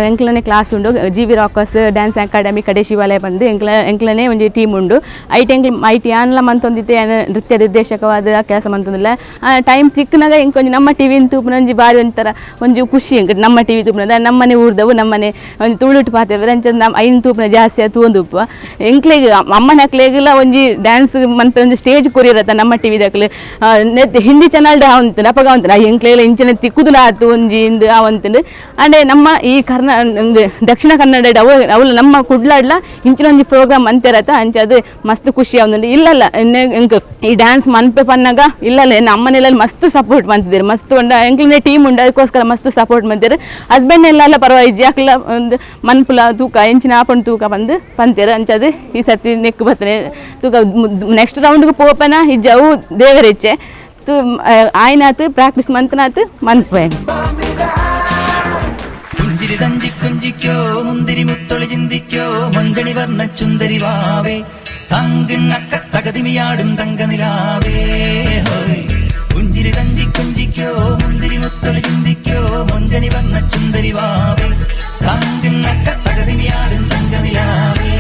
ಎಂಕ್ಲನೇ class ಉಂಡು, GB Rockers dance academy ಕಡೆ ಶಿವಾಲಯ ಬಂದು ಎಂಕ್ಲನೇ ಒಂದು ಟೀಮ್ ಉಂಡು. IT ಆನ್ಲ ಮಂತೊಂದಿತ್ತೆ ನೃತ್ಯ ನಿರ್ದೇಶಕವಾದ ಕೆಲಸ ಮಂತೊಂದಿಲ್ಲ. ಟೈಮ್ ತಿಕ್ಕನಾಗ ಇಂಕೊಂದು ನಮ್ಮ ಟಿವಿ ತೂಪನಂಜಿ ಭಾರಿ ಒಂಥರ ಒಂದು ಖುಷಿ. ಇಂಕ ನಮ್ಮ ಟಿವಿ ತೂಪನದ ನಮ್ಮನೆ ಊರ್ದವು ನಮ್ಮನೆ ಒಂದು ತುಳುಟ್ಟು ಪಾತೇವೆ ಅಂಚಂದು ನಮ್ಮ ಐನ್ ತೂಪನ ಜಾಸ್ತಿ ಅದು ಒಂದು ಉಪ್ಪು ಎಂಕ್ಲೆಗೆ ಅಮ್ಮನ ಹಕ್ಲೆಗೆಲ್ಲ ಒಂಜಿ ಡ್ಯಾನ್ಸ್ ಮಂತ ಒಂದು ಸ್ಟೇಜ್ ಕೊರಿರತ್ತ ನಮ್ಮ ಟಿವಿದಾಗಲಿ ಹಿಂದಿ ಚಾನಲ್ ಅವಂತ ಅಪಗ ಅವಂತ ಎಂಕ್ಲೆ ಇಂಚಿನ ತಿಕ್ಕುದುಲ ಆತು ಒಂಜಿ ಇಂದು ಅವಂತಂದು ಅಂಡೆ ನಮ್ಮ ಈ ದಕ್ಷಿಣ ಕನ್ನಡ ಅವಳು ನಮ್ಮ ಕುಡ್ಲಾಡ್ಲ ಇಂಚಿನ ಒಂಜಿ ಪ್ರೋಗ್ರಾಮ್ ಅಂತಿರತ್ತ ಅಂಚೆ ಅದು ಮಸ್ತ್ ಖುಷಿ ಆಗುಂಡು. ಇಲ್ಲಲ್ಲ ಎಂಕ್ ಈ ಡ್ಯಾನ್ಸ್ ಮನ್ಪೆ ಪನ್ನಾಗ ಇಲ್ಲಲ್ಲ ನಮ್ಮನೆಲ್ಲ ಮಸ್ತ್ ಸಪೋರ್ಟ್ ಮಾಡ್ತಿದ್ದೀರಿ. ಮಸ್ತ್ ಒಂಡ ಎಂಕ್ಲನೇ ಟೀಮ್ ಉಂಡು, ಅದಕ್ಕೋಸ್ಕರ ಮಸ್ತ್ ಸಪೋರ್ಟ್ ಮಾಡ್ತೀರಿ. ಹಸ್ಬೆಂಡ್ ಎಲ್ಲ ಪರವಾಗಿ ಜಾಕ್ಲ ಒಂದು ಮನ್ಪುಲ ತೂಕ ಇಂಚಿನ ಆಪಣ್ ತೂಕ ಬಂದು ಪಂತೀರ ಅಂಚದು ಈ ಸರ್ತಿ ನೆಕ್ ಬರ್ತನೆ ತೂಕ. ನೆಕ್ಸ್ಟ್ ರೌಂಡ್ಗೆ ಪೋಪನ ಹಿಜ್ಜವು ದೇವರಿಚ್ಛೆ ತು ಆಯ್ನಾತು ಪ್ರಾಕ್ಟೀಸ್ ಮಂತನಾತು ಮನ್ಪೆ. പുഞ്ചിരി തഞ്ചി കുഞ്ചിക്കോ മുന്തിരി മുത്തൊളി ചിന്തിക്കോ മഞ്ചണി വർണ്ണ ചുന്ദരി വാവേ തങ്കുന്നക്ക തകതിമിയാടും തങ്കനിലാവേ ഹോയ് പുഞ്ചിരി തഞ്ചി കുഞ്ചിക്കോ മുന്തിരി മുത്തൊളി ചിന്തിക്കോ മൊഞ്ചണി വന്ന ചുന്ദരി വാവേ തങ്കുന്നക്ക തകതിമിയാടും തങ്കനിലാവേ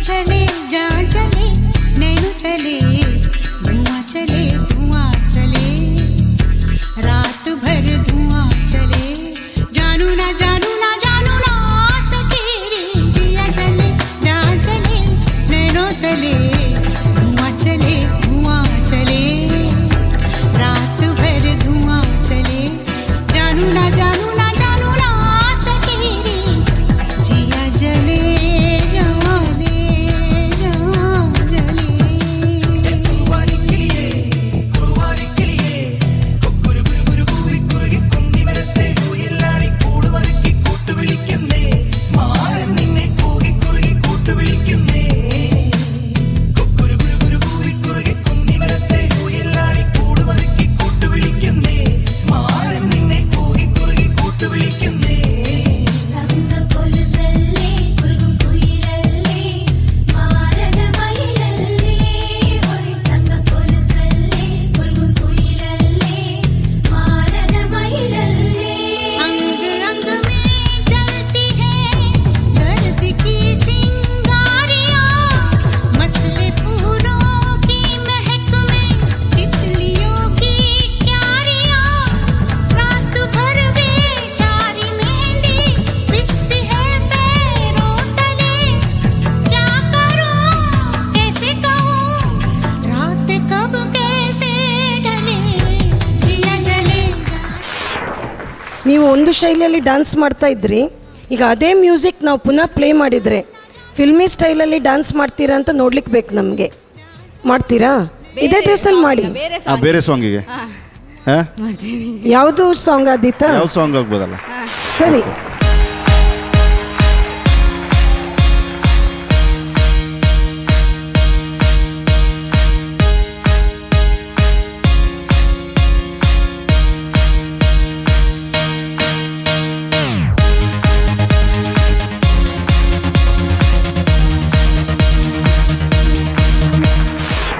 चले जा चले नैनु तले धुआं चले रात भर धुआं चले जानू ना जानू ना जानू ना सके रे जिया चले जा चले नैनु तले धुआं चले रात भर धुआं चले जानू ना जानू ना जानू ना सके रे जिया जले ನೀವು ಒಂದು ಶೈಲಿಯಲ್ಲಿ ಡ್ಯಾನ್ಸ್ ಮಾಡ್ತಾ ಇದ್ರಿ, ಈಗ ಅದೇ ಮ್ಯೂಸಿಕ್ ನಾವು ಪುನಃ ಪ್ಲೇ ಮಾಡಿದರೆ ಫಿಲ್ಮಿ ಸ್ಟೈಲಲ್ಲಿ ಡ್ಯಾನ್ಸ್ ಮಾಡ್ತೀರಾ ಅಂತ ನೋಡ್ಲಿಕ್ಕೆ ಬೇಕು ನಮಗೆ. ಮಾಡ್ತೀರಾ? ಇದೇ ಡ್ರೆಸ್ಸಲ್ಲಿ ಮಾಡಿ. ಬೇರೆ ಸಾಂಗಿಗೆ ಯಾವುದು ಸಾಂಗ್ ಆದೀತಾ? ಯಾವ ಸಾಂಗ್ ಆಗ್ಬೋದಲ್ಲ? ಸರಿ.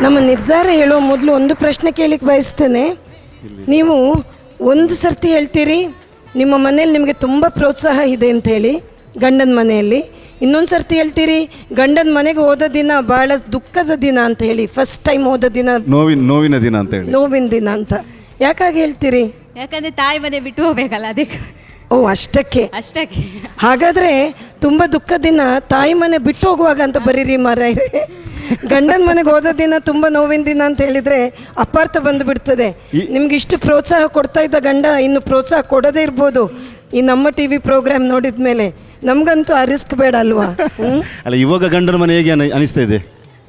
ನಮ್ಮ ನಿರ್ಧಾರ ಹೇಳೋ ಮೊದಲು ಒಂದು ಪ್ರಶ್ನೆ ಕೇಳಿಕ್ಕೆ ಬಯಸ್ತೇನೆ. ನೀವು ಒಂದು ಸರ್ತಿ ಹೇಳ್ತೀರಿ ನಿಮ್ಮ ಮನೇಲಿ ನಿಮಗೆ ತುಂಬ ಪ್ರೋತ್ಸಾಹ ಇದೆ ಅಂಥೇಳಿ ಗಂಡನ ಮನೆಯಲ್ಲಿ, ಇನ್ನೊಂದು ಸರ್ತಿ ಹೇಳ್ತೀರಿ ಗಂಡನ ಮನೆಗೆ ಹೋದ ದಿನ ಭಾಳ ದುಃಖದ ದಿನ ಅಂತ ಹೇಳಿ, ಫಸ್ಟ್ ಟೈಮ್ ಹೋದ ದಿನ ನೋವಿನ ದಿನ ಅಂತ ಹೇಳಿ, ನೋವಿನ ದಿನ ಅಂತ ಯಾಕಾಗಿ ಹೇಳ್ತೀರಿ? ಯಾಕಂದರೆ ತಾಯಿ ಮನೆ ಬಿಟ್ಟು ಹೋಗ್ಬೇಕಲ್ಲ ಅದಕ್ಕೆ. ಓ ಅಷ್ಟಕ್ಕೆ. ಹಾಗಾದರೆ ತುಂಬ ದುಃಖದ ದಿನ ತಾಯಿ ಮನೆ ಬಿಟ್ಟು ಹೋಗುವಾಗ ಅಂತ ಬರೀರಿ ಮಾರಾಯ್ರೆ. ಗಂಡನ ಮನೆಗೆ ಹೋದ ದಿನ ತುಂಬ ನೋವಿನ ದಿನ ಅಂತ ಹೇಳಿದರೆ ಅಪಾರ್ಥ ಬಂದುಬಿಡ್ತದೆ. ನಿಮ್ಗೆ ಇಷ್ಟು ಪ್ರೋತ್ಸಾಹ ಕೊಡ್ತಾ ಇದ್ದ ಗಂಡ ಇನ್ನು ಪ್ರೋತ್ಸಾಹ ಕೊಡೋದೇ ಇರ್ಬೋದು ಈ ನಮ್ಮ ಟಿ ವಿ ಪ್ರೋಗ್ರಾಮ್ ನೋಡಿದ ಮೇಲೆ. ನಮಗಂತೂ ಆ ರಿಸ್ಕ್ ಬೇಡ ಅಲ್ವಾ? ಅಲ್ಲ, ಇವಾಗ ಗಂಡನ ಮನೆ ಹೇಗೆ ಅನಿಸ್ತಾ ಇದೆ?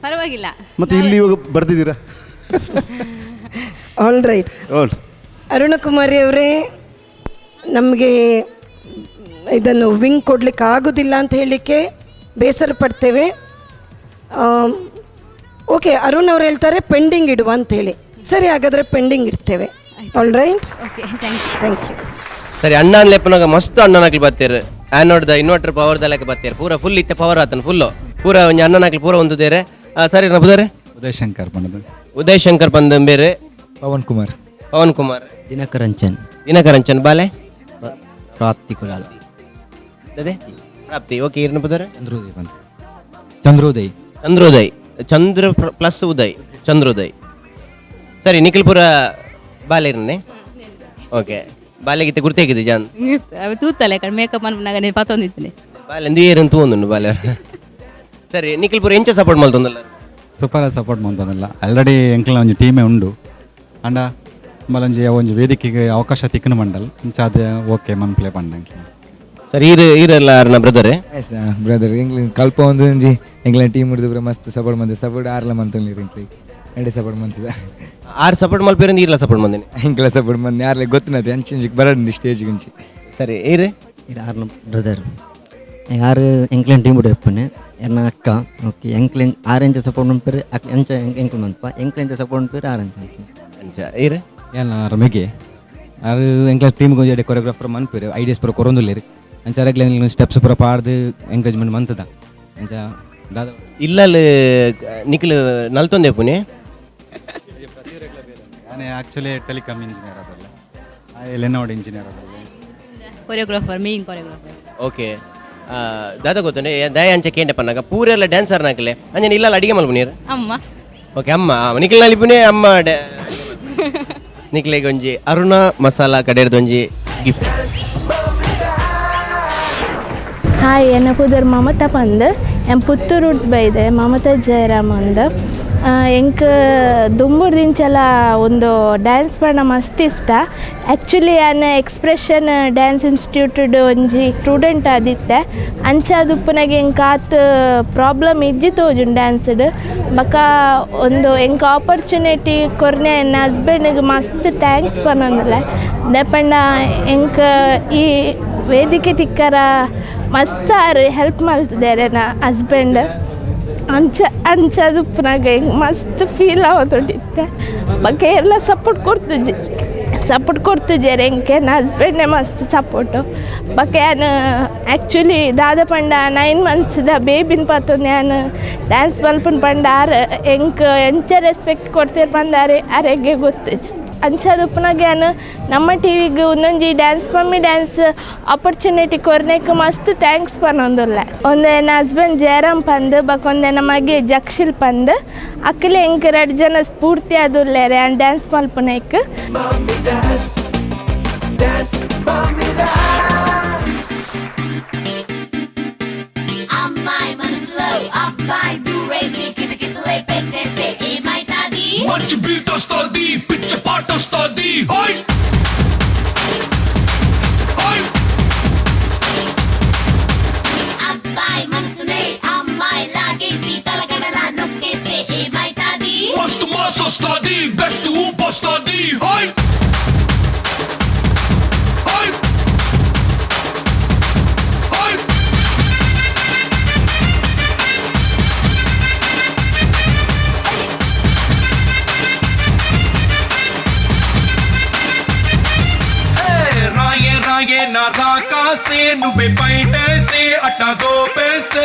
ಪರವಾಗಿಲ್ಲ. ಮತ್ತೆ ಇಲ್ಲಿ ಇವಾಗ ಬರ್ತಿದ್ದೀರಾ? All right. ಅರುಣಕುಮಾರಿ ಅವರೇ, ನಮಗೆ ಇದನ್ನು ವಿಂಗ್ ಕೊಡಲಿಕ್ಕೆ ಆಗೋದಿಲ್ಲ ಅಂತ ಹೇಳಲಿಕ್ಕೆ ಬೇಸರ ಪಡ್ತೇವೆ. ಓಕೆ, ಅರುಣ್ ಅವ್ರು ಹೇಳ್ತಾರೆ ಪೆಂಡಿಂಗ್ ಇಡುವ ಅಂತೇಳಿ. ಸರಿ, ಹಾಗಾದರೆ ಪೆಂಡಿಂಗ್ ಇಡ್ತೇವೆ. All right, thank you. ಸರಿ, ಅಣ್ಣನ ಲೆಪ್ಪನಾಗ ಮಸ್ತ್ ಅಣ್ಣನಾಗ್ಲಿ ಬರ್ತೀರಿ. ಆ್ಯನೋಡ್ದ ಇನ್ವರ್ಟರ್ ಪವರ್ದಲ್ಲಕ್ಕೆ ಬರ್ತೀರಿ. ಪೂರ ಫುಲ್ ಇತ್ತೆ ಪವರ್ ಆತನ ಫುಲ್ಲು ಪೂರ ಒಂಜಿ ಅಣ್ಣನಾಗ್ಲಿ ಪೂರ ಒಂದುದೇರೆ. ಸರಿ ನಬುದಾರೆ ಉದಯ್ ಶಂಕರ್ ಬಂದ ಬೇರೆ ಪವನ್ ಕುಮಾರ್ ದಿನಕರಂಚನ್ ಬಾಲೆ ಪ್ರಾಪ್ತಿ ಕುಲಾಲ ಅದೇ ಪ್ರಾಪ್ತಿ. ಓಕೆ, ಇರ್ನ ಬುದಾರೆ ಚಂದ್ರೋದಯ್ ಚಂದ್ರ ಪ್ಲಸ್ ಉದಯ್ ಚಂದ್ರೋದಯ್. ಸರಿ, ನಿಖಿಲ್ಪುರ ಬಾಲೆ ಇರ್ನೆ. ಓಕೆ, ಬಾಲೆಗಿತ್ತೆ ಗುರ್ತೆಗಿದೆ ಜಾನ್ ತೂತಲೆ ಮೇಕಪ್ ಅನ್ಪನಾಗ ಪತ್ತೊಂದಿದ್ದೀನಿ ಬಾಲೆ ಎಂದು ಏರಂತೂ ಒಂದು ಬಾಲೆ. ಸರಿ, ನಿಖಿಲ್ಪುರ ಎಂಚ ಸಪೋರ್ಟ್ ಮಾಡ್ತೊಂದಲ್ಲ? ಸೂಪರ್ ಸಪೋರ್ಟ್ ಮಾಡ್ತೊಂದಲ್ಲ. ಆಲ್ರೆಡಿ ಎಂಕ್ಲ ಒಂಜಿ ಟೀಮೇ ಉಂಡು ಅಂಡ ಮಲಂಜಿ ಒಂಜಿ ವೇದಿಕೆಗೆ ಅವಕಾಶ ತಿಕ್ಕನ ಮಂಡಲ್ ಅದೇ ಓಕೆ ಮನ್ ಪ್ಲೇ ಪಂಡ. ಸರಿ, ಈರೆಲ್ಲ ಬ್ರದರ್ ಎಂಗ್ಲ ಕಲ್ಪ ಒಂದು ಎಂಗ್ಲ ಟೀಮ್ ಹಿಡಿದು ಮಸ್ತ್ ಸಪೋರ್ಟ್ ಮಂದಿ ಸಪೋರ್ಟ್ ಆರ್ಲ ಮಂತಲ್ಲಿ ಎಡೆ ಸಪೋರ್ಟ್ ಮಂತಿದ 6 ಸಪೋರ್ಟ್ ಮಲ್ಪೇರಿಂದ ಈರ್ಲ ಸಪೋರ್ಟ್ ಮಂದಿನಿ ಇಂಕ್ಲ ಸಪೋರ್ಟ್ ಮಂದಿ ಯಾರ್ಲೆ ಗೊತ್ತಿನದೆ ಅಂಚಿಂಜಿಗೆ ಬರಡಿ ಸ್ಟೇಜ್ ಗುಂಚಿ. ಸರಿ, ಈರೆ ಆರ್ನ ಬ್ರದರ್ ಯಾರು ಎಂಕ್ಲೆನ್ ಟೀಮ್ ಬಿಡು ಎಪ್ಪನೆ ಎನ್ನ ಅಕ್ಕ ಓಕೆ ಎಂಕ್ಲೆನ್ ಆರೆಂಚ ಸಪೋರ್ಟ್ ಮಾಡ್ತಾರೆ ಎಂಚ ಎಂಕ್ಲು ಮನ್ಪ ಎಂಕ್ಲೆಂಚ ಸಪೋರ್ಟ್ ಮಾಡ್ತಾರೆ ಆರೆಂಚ ಅಂಚ ಇರು ಏನು ರಮೆಗೆ ಅದು ಎಂಕ್ಲೆನ್ ಟೀಮ್ಗೆ ಒಂದು ಕೊರಿಯೋಗ್ರಾಫರ್ ಮನ್ಪೇರು ಐಡಿಯಾಸ್ ಪೂರ ಕೊರೊಂದುಲ್ಲೇರು ಅಂಚ ಅರಗ್ಲ ಸ್ಟೆಪ್ಸ್ ಪೂರ ಪಾಡ್ದು ಎಂಕರೇಜ್ಮೆಂಟ್ ಮಂತದ ಅಂಚ ದಾದ ಇಲ್ಲಲ್ಲಿ ನಿಖಿಲ್ ನಲ್ತೊಂದೆ ಪುನೆ ನಾನು ಆ್ಯಕ್ಚುಲಿ ಟೆಲಿಕಾಮ್ ಇಂಜಿನಿಯರ್ ಅದಲ್ಲ ಲೆನೋಡ್ ಇಂಜಿನಿಯರ್ ಅದಲ್ಲ ಕೊರಿಯೋಗ್ರಾಫರ್ ಮೇನ್ ಕೊರಿಯೋಗ್ರಾಫರ್ ಓಕೆ ದಾದ ಗೊತ್ತುಂಡೆ ದಯ ಅಂಚೆ ಕೇಂಡೆ ಪನ್ನಾಗ ಪೂರೆಲ್ಲ ಡ್ಯಾನ್ಸರ್ ನಾಕಲೆ ಅಂಜನೆ ಇಲ್ಲ ಅಡಿಗೆ ಮಲ್ಪುನೀರು ಅಮ್ಮ ಓಕೆ ಅಮ್ಮ ನಿಖಿಲ್ ನಲಿಪುನೆ ಅಮ್ಮ ನಿಖಿಲಿಗೆ ಒಂಜಿ ಅರುಣ ಮಸಾಲಾ ಕಡೆರ್ದೊಂಜಿ ಗಿಫ್ಟ್. ಹಾಯ್ ಎನ್ನ ಪುದರ್ ಮಮತಾ ಪಂದ್ ಎನ್ ಪುತ್ತೂರು ಬೈದೆ ಮಮತಾ ಜಯರಾಮ್ ಅಂದ್ ಎಂಕ್ ದುಂಬುಡು ದಿಂಚಲ ಒಂದು ಡ್ಯಾನ್ಸ್ ಪಂಡ ಮಸ್ತ್ ಇಷ್ಟ. ಆ್ಯಕ್ಚುಲಿ ನಾನು ಎಕ್ಸ್ಪ್ರೆಷನ್ ಡ್ಯಾನ್ಸ್ ಇನ್ಸ್ಟಿಟ್ಯೂಟಡ್ ಒಂಜಿ ಸ್ಟೂಡೆಂಟ್ ಆದಿತ್ತೆ ಅಂಚಾದುಪ್ಪನಾಗ ಎಂಕ್ ಆತ್ ಪ್ರಾಬ್ಲಮ್ ಇಜ್ಜಿ ತೋಜುಂಡು ಡ್ಯಾನ್ಸ್ಡ್ ಬಕ ಒಂದು ಎಂಕ್ ಆಪರ್ಚುನಿಟಿ ಕೊರ್ನೆ ಎನ್ನ ಹಸ್ಬೆಂಡ್ಗೆ ಮಸ್ತ್ ಥ್ಯಾಂಕ್ಸ್ ಪನ್ನೊಂದುಲ್ಲೆ ದೆಪಂಡ ಎಂಕ್ ಈ ವೇದಿಕೆ ತಿಕ್ಕರ ಮಸ್ತ್ ಆರು ಹೆಲ್ಪ್ ಮಲ್ತಿದ್ದಾರೆ ನನ್ನ ಹಸ್ಬೆಂಡ್ ಅಂಚದುಪ್ಪನಾಗ ಹೆಂಗೆ ಮಸ್ತ್ ಫೀಲ್ ಆಗೋದಿತ್ತೆ ಬಗ್ಗೆ ಎಲ್ಲ ಸಪೋರ್ಟ್ ಕೊಡ್ತಿದ್ದಾರೆ ಹೆಂಗೆ ನನ್ನ ಹಸ್ಬೆಂಡೇ ಮಸ್ತ್ ಸಪೋರ್ಟು ಬಗ್ಗೆ ನಾನು ಆ್ಯಕ್ಚುಲಿ ದಾದ ಪಂಡ 9 ಮಂತ್ಸ್ದ ಬೇಬಿನ ಪಾತು ನಾನು ಡ್ಯಾನ್ಸ್ ಮಲ್ಪನ್ ಪಂಡ ಹೆಂಗೆ ಎಂಚ ರೆಸ್ಪೆಕ್ಟ್ ಕೊಡ್ತೀರಿ ಪಂದಾರೆ ಅರೆಗೆ ಗೊತ್ತು ಅಂಚದುಪ್ಪನಾಗ ನಾನು ನಮ್ಮ ಟಿವಿಗೆ ಒಂದೊಂದು ಡ್ಯಾನ್ಸ್ ಮಮ್ಮಿ ಡ್ಯಾನ್ಸ್ ಆಪರ್ಚುನಿಟಿ ಕೊರ್ನೆಕ್ ಮಸ್ತ್ ಥ್ಯಾಂಕ್ಸ್ ಪನ್ನೊಂದುಲ್ಲೆ ಒಂದೇ ನನ್ನ ಹಸ್ಬೆಂಡ್ ಜಯರಾಮ್ ಪಂದ್ ಬಕೊಂದೆ ನಮ್ಮ ಮಗೆ ಜಕ್ಷಿಲ್ ಪಂದ್ ಅಕ್ಕಲೆ ಎಂಕ್ 2 ಜನ ಸ್ಫೂರ್ತಿ ಆದುಲ್ಲೇರೆ ಆ್ಯಂಡ್ ಡ್ಯಾನ್ಸ್ ಮಲ್ಪನೇಕ್ అమ్మాయి మనసులో అబ్బాయి దూరేసి కితకితలే పెట్టేస్తే ఏమైతాది మంచి బీట్ వస్తుంది పిచ్చ పాట వస్తుంది అబ్బాయి మనసునే అమ్మాయి లాగేసి తలగడలా నొక్కేస్తే ఏమైతాది మస్తు మాస్ వస్తుంది బెస్ట్ ఊపు వస్తుంది రాయే నా రాకాసే నువ్వే బయటేసే అట్టా దోపేస్తే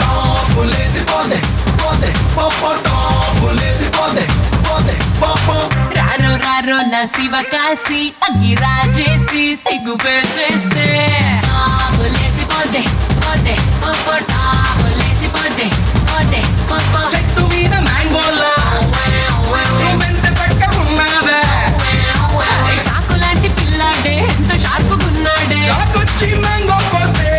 టాపులేసి పోదే పోదే పాప టాపులేసి పోదే పోదే పాప రారో రారో నా శివకాశి అగ్గి రాజేసి సిగ్గు పెట్టేస్తే టాపులేసి పోదే పోదే పాప టాపులేసి పోదే పోదే పాప చెట్టు మీద మ్యాంగోలా నువ్వెంత చక్కగా ఉన్నావే చాకులాంటి పిల్లాడే ఎంత షార్పుగున్నాడే చాకొచ్చి మ్యాంగో కోస్తే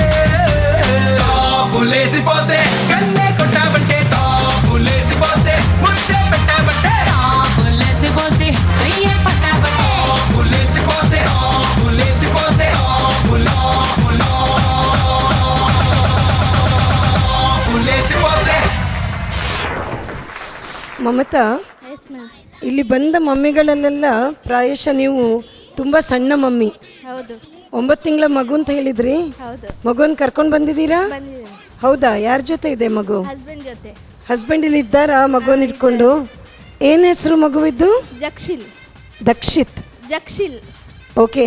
టాపులేసి పోదే కన్నే కొట్టావంటే టాపులేసి పోదే ముద్దే పెట్టావంటే టాపులేసి పోతే వెయ్యే పట్టాబట్టే టాపులేసి పోదే టాపులేసి పోదే టాపులేసి పోదే ಮಮತಾ ಇಲ್ಲಿ ಬಂದ ಮಮ್ಮಿಗಳಲ್ಲೆಲ್ಲ ಪ್ರಾಯಶಃ ನೀವು ತುಂಬ ಸಣ್ಣ ಮಮ್ಮಿ. ಹೌದು. 9 ತಿಂಗಳ ಮಗು ಅಂತ ಹೇಳಿದ್ರಿ. ಹೌದು. ಮಗುವನ್ನು ಕರ್ಕೊಂಡು ಬಂದಿದ್ದೀರಾ? ಹೌದಾ? ಯಾರ ಜೊತೆ ಇದೆ ಮಗು? ಹಸ್ಬೆಂಡ್ ಜೊತೆ. ಹಸ್ಬೆಂಡ್ ಇಲ್ಲಿ ಇದ್ದಾರಾ ಮಗುವನ್ನು ಇಟ್ಕೊಂಡು? ಏನು ಹೆಸರು ಮಗುವಿದ್ದು? ಜಕ್ಷಿಲ್. ದಕ್ಷಿತ್. ಜಕ್ಷಿಲ್. Okay,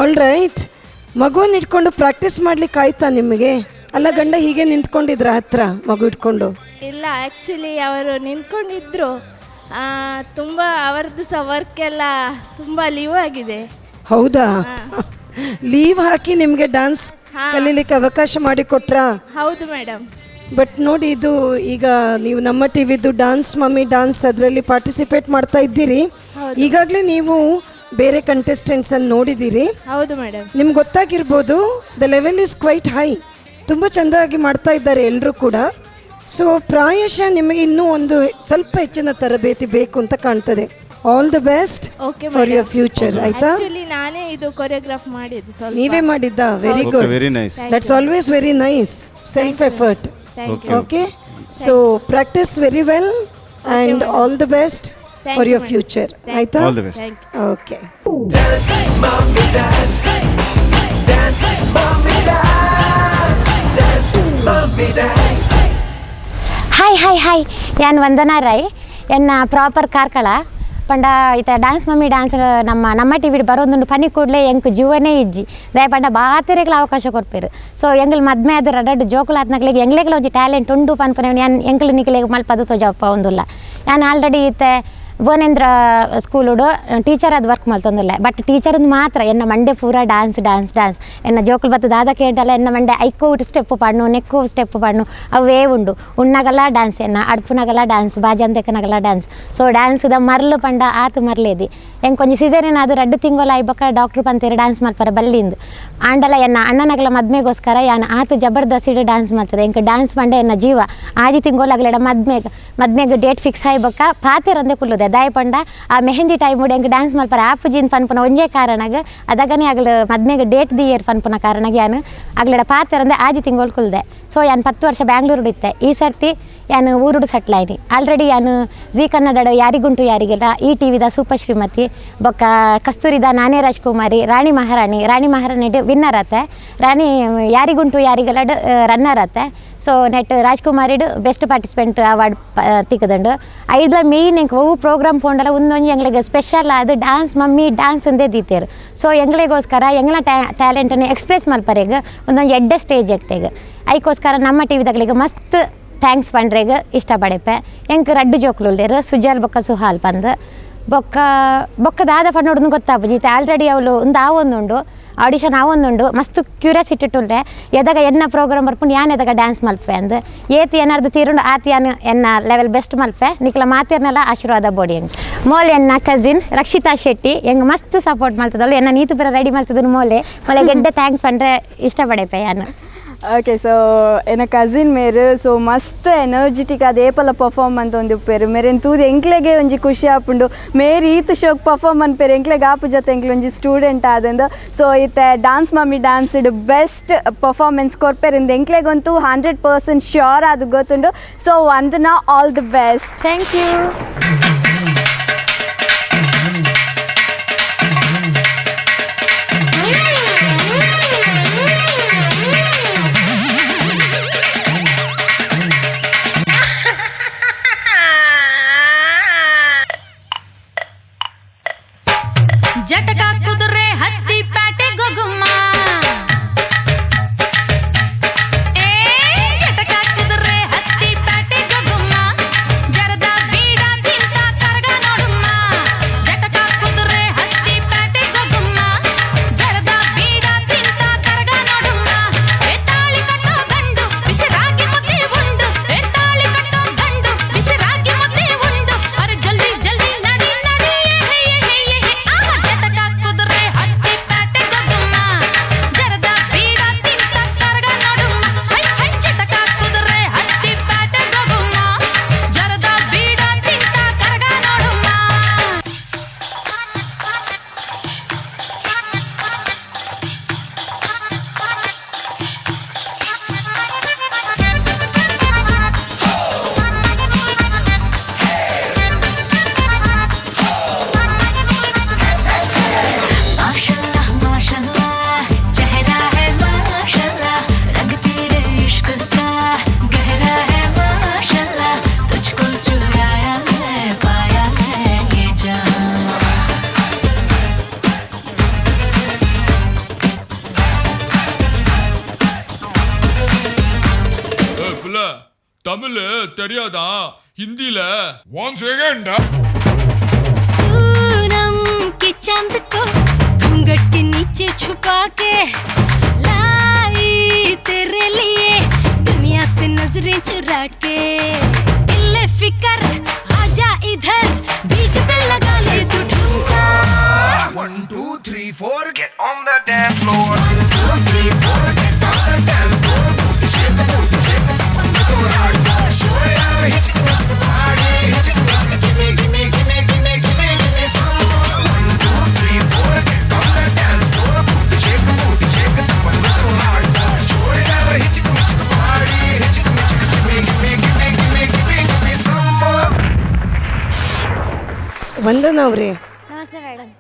all right. ಮಗುವನ್ನು ಇಟ್ಕೊಂಡು ಪ್ರಾಕ್ಟೀಸ್ ಮಾಡ್ಲಿಕ್ಕೆ ಆಯ್ತಾ ನಿಮಗೆ? ಅಲ್ಲ, ಗಂಡ ಹೀಗೆ ನಿಂತ್ಕೊಂಡಿದ್ರ ಹತ್ರ ಮಗು ಇಟ್ಕೊಂಡು? ಇಲ್ಲ, ಆ್ಯಕ್ಚುಲಿ ಅವರು ನಿಂತ್ಕೊಂಡಿದ್ರು. ತುಂಬ ಅವರದ್ದು ಸಹ ವರ್ಕ್ ಎಲ್ಲ ತುಂಬ ಲೀವ್ ಆಗಿದೆ. ಹೌದಾ? ಲೀವ್ ಹಾಕಿ ನಿಮಗೆ ಡ್ಯಾನ್ಸ್ ಕಲೀಲಿಕ್ಕೆ ಅವಕಾಶ ಮಾಡಿಕೊಟ್ರಾ? ಹೌದು ಮೇಡಮ್. ಬಟ್ ನೋಡಿ, ಇದು ಈಗ ನೀವು ನಮ್ಮ ಟಿವಿದು ಡಾನ್ಸ್ ಮಮ್ಮಿ ಡಾನ್ಸ್ ಅದರಲ್ಲಿ ಪಾರ್ಟಿಸಿಪೇಟ್ ಮಾಡ್ತಾ ಇದ್ದೀರಿ. ಈಗಾಗಲೇ ನೀವು ಬೇರೆ ಕಂಟೆಸ್ಟೆಂಟ್ಸನ್ನು ನೋಡಿದ್ದೀರಿ. ಹೌದು ಮೇಡಮ್. ನಿಮ್ಗೆ ಗೊತ್ತಾಗಿರ್ಬೋದು, the level is quite high. ತುಂಬ ಚೆಂದಾಗಿ ಮಾಡ್ತಾ ಇದ್ದಾರೆ ಎಲ್ಲರೂ ಕೂಡ. ಸೊ ಪ್ರಾಯಶಃ ನಿಮಗೆ ಇನ್ನೂ ಒಂದು ಸ್ವಲ್ಪ ಹೆಚ್ಚಿನ ತರಬೇತಿ ಬೇಕು ಅಂತ ಕಾಣ್ತದೆ. All the best for your future. ಆಯ್ತಾ? ನಾನೇ ಇದು ಕೊರಿಯೋಗ್ರಾಫ್ ಮಾಡಿದ್ದು. ನೀವೇ ಮಾಡಿದ್ದ? Very good. Very nice. That's always very nice. Self effort. Okay, so practice very well and all the best for your future. ಆಯ್ತಾ? All the best. Okay. Dance, mommy, dance. Dance, mommy, dance. Hi ಯಾನ್ ವಂದನಾ ರೈ ಎನ್ನ proper Karkala ಪಂಡ ಇತ dance mummy dance ನಮ್ಮ T V ಬರೋದು ಪನಿ ಕೂಡಲೇ ಎಂಕ್ ಜೀವನೇ ಇಜ್ಜಿ ದಯ ಪಂಡ ಬಾತಿರೆಗ್ಲ ಅವಕಾಶ ಕೊಡ್ಪೇರು ಸೊ ಎಂಗ್ಲ ಮದ್ಮೆ ಅದು ರಡ್ಡು ಜೋಕುಲು ಆತ್ನಕ್ಲೆಗೆ ಎಂಗ್ಲೆಗ್ಲ ಒಂಜಿ ಟ್ಯಾಲೆಂಟ್ ಉಂಡು ಪನ್ಪನೆ ಯಾನ್ ಎಂಕ್ಲು ನಿಕ್ಲೆಗೆ ಮಲ್ಪದು ತೋಜಪ್ಪ ಒಂದುಲ್ಲ ಯಾನ್ ಆಲ್ರೆಡಿ ಇತ್ತೆ ಭುವನೇಂದ್ರ ಸ್ಕೂಲುಡು ಟೀಚರ್ ಅದು ವರ್ಕ್ ಮಲ್ತೊಂದುಲ್ಲ ಬಟ್ ಟೀಚರ್ದು ಮಾತ್ರ ಎನ್ನ ಮಂಡೆ ಪೂರ ಡ್ಯಾನ್ಸ್ ಎನ್ನ ಜೋಕುಲು ಬತ್ತು ದಾದ ಕೇಂಟಲ್ಲ ಎನ್ನ ಮಂಡೆ ಐಕೋಟ್ ಸ್ಟೆಪ್ ಪಾಡ್ನು ನೆಕ್ಕು ಸ್ಟೆಪ್ ಪಾಡ್ನು ಅವೇ ಉಂಡು ಉಣ್ಣಗಲ ಡ್ಯಾನ್ಸ್ ಎನ್ನ ಅಡ್ಪುನಗಲ ಡ್ಯಾನ್ಸ್ ಬಾಜಂತೆಕನಗಲ ಡ್ಯಾನ್ಸ್ ಸೊ ಡ್ಯಾನ್ಸ್ದ ಮರ್ಲು ಪಂಡ ಆತು ಮರ್ಲೇದಿ ಎಂಗೆ ಕೊಂಚ ಸಿಸೇರಿಯನ್ ಅದು 2 ತಿಂಗಳು ಆಯ್ಬಕ್ಕ ಡಾಕ್ಟ್ರು ಪಂತೇರಿ ಡ್ಯಾನ್ಸ್ ಮಾಡ್ತಾರೆ ಬಲ್ಲಿಂದು ಆಂಡಲ ಎನ್ನ ಅಣ್ಣನಗಲ ಮದ್ಮೆಗೋಸ್ಕರ ಯಾನ್ ಆತು ಜಬರ್ದಸ್ತಿಡು ಡ್ಯಾನ್ಸ್ ಮಾಡ್ತದೆ ಎಂಕ ಡ್ಯಾನ್ಸ್ ಮಂಡೆ ಎನ್ನ ಜೀವ ಆಜಿ ತಿಂಗೋಲಾಗ್ಲೆಡ ಮದ್ಮೆಗೆ ಡೇಟ್ ಫಿಕ್ಸ್ ಆಯ್ಬಕ್ಕ ಪಾತಿರಂದೆ ಕುಲ್ಲುದೆ ದಯ ಪಂಡ ಆ ಮೆಹಂದಿ ಟೈಮ್ ಉಡಿ ಎಂಗೆ ಡ್ಯಾನ್ಸ್ ಮಲ್ಪರ ಆಪ್ ಜೀನ್ ಪನ್ಪುನ ಒಂಜೇ ಕಾರಣಗ ಅದಗನೇ ಆಗ್ಲ ಮದ್ಮೆಗೆ ಡೇಟ್ ದಿ ಇಯರ್ ಪನ್ಪುನ ಕಾರಣಗ ಯಾನು ಆಗ್ಲೆಡ ಪಾತಿರಂದೆ ಆಜಿ ತಿಂಗೋಲ್ ಕುಲ್ದೆ ಸೊ ಯಾನ್ 10 ವರ್ಷ ಬ್ಯಾಂಗ್ಳೂರು ಇತ್ತೆ ಈ ಸರ್ತಿ ಯಾನು ಊರುಡು ಸೆಟ್ಲ್ ಆಯ್ನಿ ಆಲ್ರೆಡಿ ಯಾನು ಜಿ ಕನ್ನಡ ಯಾರಿಗುಂಟು ಯಾರಿಗೆಲ್ಲ ಈ ಟಿ ವಿದ ಸೂಪರ್ ಶ್ರೀಮತಿ ಬೊಕ್ಕ ಕಸ್ತೂರಿದ ನಾನೇ ರಾಜ್ಕುಮಾರಿ ರಾಣಿ ಮಹಾರಾಣಿ ವಿನ್ನರ್ ಆತೆ ರಾಣಿ ಯಾರಿಗುಂಟು ಯಾರಿಗೆಲ್ಲ ರನ್ನರ್ ಆತೆ ಸೊ ನೆಟ್ ರಾಜ್ಕುಮಾರಿಡು ಬೆಸ್ಟ್ ಪಾರ್ಟಿಸಿಪೆಂಟ್ ಅವಾರ್ಡ್ ತಿಕ್ಕದಂಡು ಐಡ್ಲ ಮೇಯ್ನ್ ಎಂಕ್ ಅವು ಪ್ರೋಗ್ರಾಮ್ ಪೋಂಡಲ್ಲ ಒಂದೊಂದು ಎಂಗ್ಳಿಗೆ ಸ್ಪೆಷಲ್ ಅದು ಡ್ಯಾನ್ಸ್ ಮಮ್ಮಿ ಡ್ಯಾನ್ಸ್ ಅಂದೇ ದೀತೇರು ಸೊ ಎಂಗ್ಳಿಗೋಸ್ಕರ ಎಂಗ್ಲ ಟ್ಯಾಲೆಂಟನ್ನು ಎಕ್ಸ್ಪ್ರೆಸ್ ಮಲ್ಪರೆಗೆ ಒಂದೊಂದು ಎಡ್ಡೆ ಸ್ಟೇಜ್ ಆಗ್ತೇಗೆ ಅದಕ್ಕೋಸ್ಕರ ನಮ್ಮ ಟಿ ವಿದಾಗ್ಲಿಗೆ ಮಸ್ತ್ ಥ್ಯಾಂಕ್ಸ್ ಪಂಡ್ರೆಗೆ ಇಷ್ಟಪಡೆಪೆ ಎಂಕ್ 2 ಜೋಕ್ಲು ಉಳ್ಳೇರು ಸುಜಾಲ್ ಬೊಕ್ಕ ಸುಹಾಲ್ ಪಂದು ಬೊಕ್ಕ ದಾದ ಪಂಡೋಡು ಗೊತ್ತಾಪುಜಿ ಆಲ್ರೆಡಿ ಅವಳು ಒಂದು ಆವೊಂದುಂಡು ಆಡಿಷನ್ ಆವೊಂದುಂಡು ಮಸ್ತ್ ಕ್ಯೂರಿಯಾಸಿಟಿ ಟುಲ್ಲೆ ಎದಾಗ ಎನ್ನ ಪ್ರೋಗ್ರಾಮ್ ಬರ್ಪುಂಡು ಯಾನ್ ಎದಾಗ ಡ್ಯಾನ್ಸ್ ಮಲ್ಪೆ ಅಂದು ಏತಿ ಏನಾರ್ದು ತೀರುಂಡು ಆತಿ ಯಾನು ಎನ್ನ ಲೆವೆಲ್ ಬೆಸ್ಟ್ ಮಲ್ಪೆ ನಿಕ್ಲ ಮಾತಿರ್ನೆಲ್ಲ ಆಶೀರ್ವಾದ ಬೋಡಿ ಅಂಡ್ ಮೋಲೆ ಎನ್ನ ಕಸಿನ್ ರಕ್ಷಿತಾ ಶೆಟ್ಟಿ ಎಂಗೆ ಮಸ್ತ್ ಸಪೋರ್ಟ್ ಮಾಡ್ತದವಳು ಎನ್ನ ನೀತು ಬರ ರೆಡಿ ಮಾಡ್ತಿದ್ರು ಮೊಲೆ ಗೆಡ್ಡೆ ಥ್ಯಾಂಕ್ಸ್ ಪಂಡ್ರೆ ಇಷ್ಟಪಡೆಪೆ ಯಾನು ಓಕೆ ಸೊ ಎನ್ನ ಕಸಿನ್ ಮೇರು ಸೊ ಮಸ್ತ್ ಎನರ್ಜಿಟಿಕ್ ಅದು ಏಪಲ ಪರ್ಫಾರ್ಮ್ ಅಂತ ಒಂದು ಪೇರು ಮೇರೇನು ತೂದು ಎಂಕ್ಲೆಗೆ ಒಂಜಿ ಖುಷಿ ಆಪುಂಡು ಮೇರು ಈತ್ ಶೋಕ್ ಪರ್ಫಾರ್ಮ್ ಅನ್ಪೇರು ಎಂಕ್ಲೆಗೆ ಆಪು ಜೊತೆ ಎಂಕ್ಲೆ ಒಂಜಿ ಸ್ಟೂಡೆಂಟ್ ಆದಂದು ಸೊ ಇತ್ತೆ ಡ್ಯಾನ್ಸ್ ಮಮ್ಮಿ ಡ್ಯಾನ್ಸ್ ಇಡು ಬೆಸ್ಟ್ ಪರ್ಫಾರ್ಮೆನ್ಸ್ ಕೊರ್ಪೇರಿಂದ ಎಂಕ್ಲೆಗಂತೂ 100% ಶ್ಯೂರ್ ಅದು ಗೊತ್ತುಂಡು so Vandana all the best thank you ಜಟಕ ಕುದುರೆ ಹತ್ತಿ ಪ್ಯಾಟೆ ಗೊಗುಮ್ಮ ಜಟಕ ಕುದುರೆ ಹತ್ತಿ ಪ್ಯಾಟೆ ಗೊಗುಮ್ಮ ಜರದ ಬೀಡ ತಿಂತ ಕರಗ ನೋಡುಮ್ಮ ಜಟಕ ಕುದುರೆ ಹತ್ತಿ ಪ್ಯಾಟೆ ಗೊಗುಮ್ಮ ಜರದ ಬೀಡ ತಿಂತ ಕರಗ ನೋಡುಮ್ಮ ಎತ್ತಾಳಿ ಕಟ್ಟೋ ಗಂಡು ಬಿಸಿರಾಗಿ ಮುದ್ದೆ ಉಂಡು ಎತ್ತಾಳಿ ಕಟ್ಟೋ ಗಂಡು ಬಿಸಿರಾಗಿ ಮುದ್ದೆ ಉಂಡು ಅರೆ ಜಲ್ದಿ ಜಲ್ದಿ ನಡಿ ನಡಿ ಜಟಕ ಕುದುರೆ ಹತ್ತಿ ಪ್ಯಾಟೆ ಗೊಗುಮ್ಮ ಜರದ ಬೀಡ ತಿಂತ ಕರಗ ನೋಡುಮ್ಮ ಹೈ ಜಟಕ ಕುದುರೆ ಹತ್ತಿ ಪ್ಯಾಟೆ ಗೊಗುಮ್ಮ ಜರದ ಬೀಡ ತಿಂತ ಕರಗ ನೋಡುಮ್ಮ माशाल्लाह माशाल्लाह चेहरा है माशाल्लाह रंग तेरे इश्क का गहरा है माशाल्लाह तुझको चुराया है पाया है ये जान தமிழ் தெரியாதா ஹிந்தில 1 செகண்ட் पूनम की चांद को घूंघट के नीचे छुपा के लाई तेरे लिए दुनिया से नजरें चुरा के दिल फिकर आजा इधर बीट पे लगा ले तू ठुमका 1 2 3 4 get on the dance floor 1 2 3 4 get on the dance floor shake the booty shake the go hard show it out hit the party hit give me give me give me give me give me give me some more 1 2 3 4 get on the dance floor shake the booty shake the go hard show it out hit the party hit give me give me give me give me give me give me some more ವಂದನಾ ಅವರೇ ನಮಸ್ತೆ madam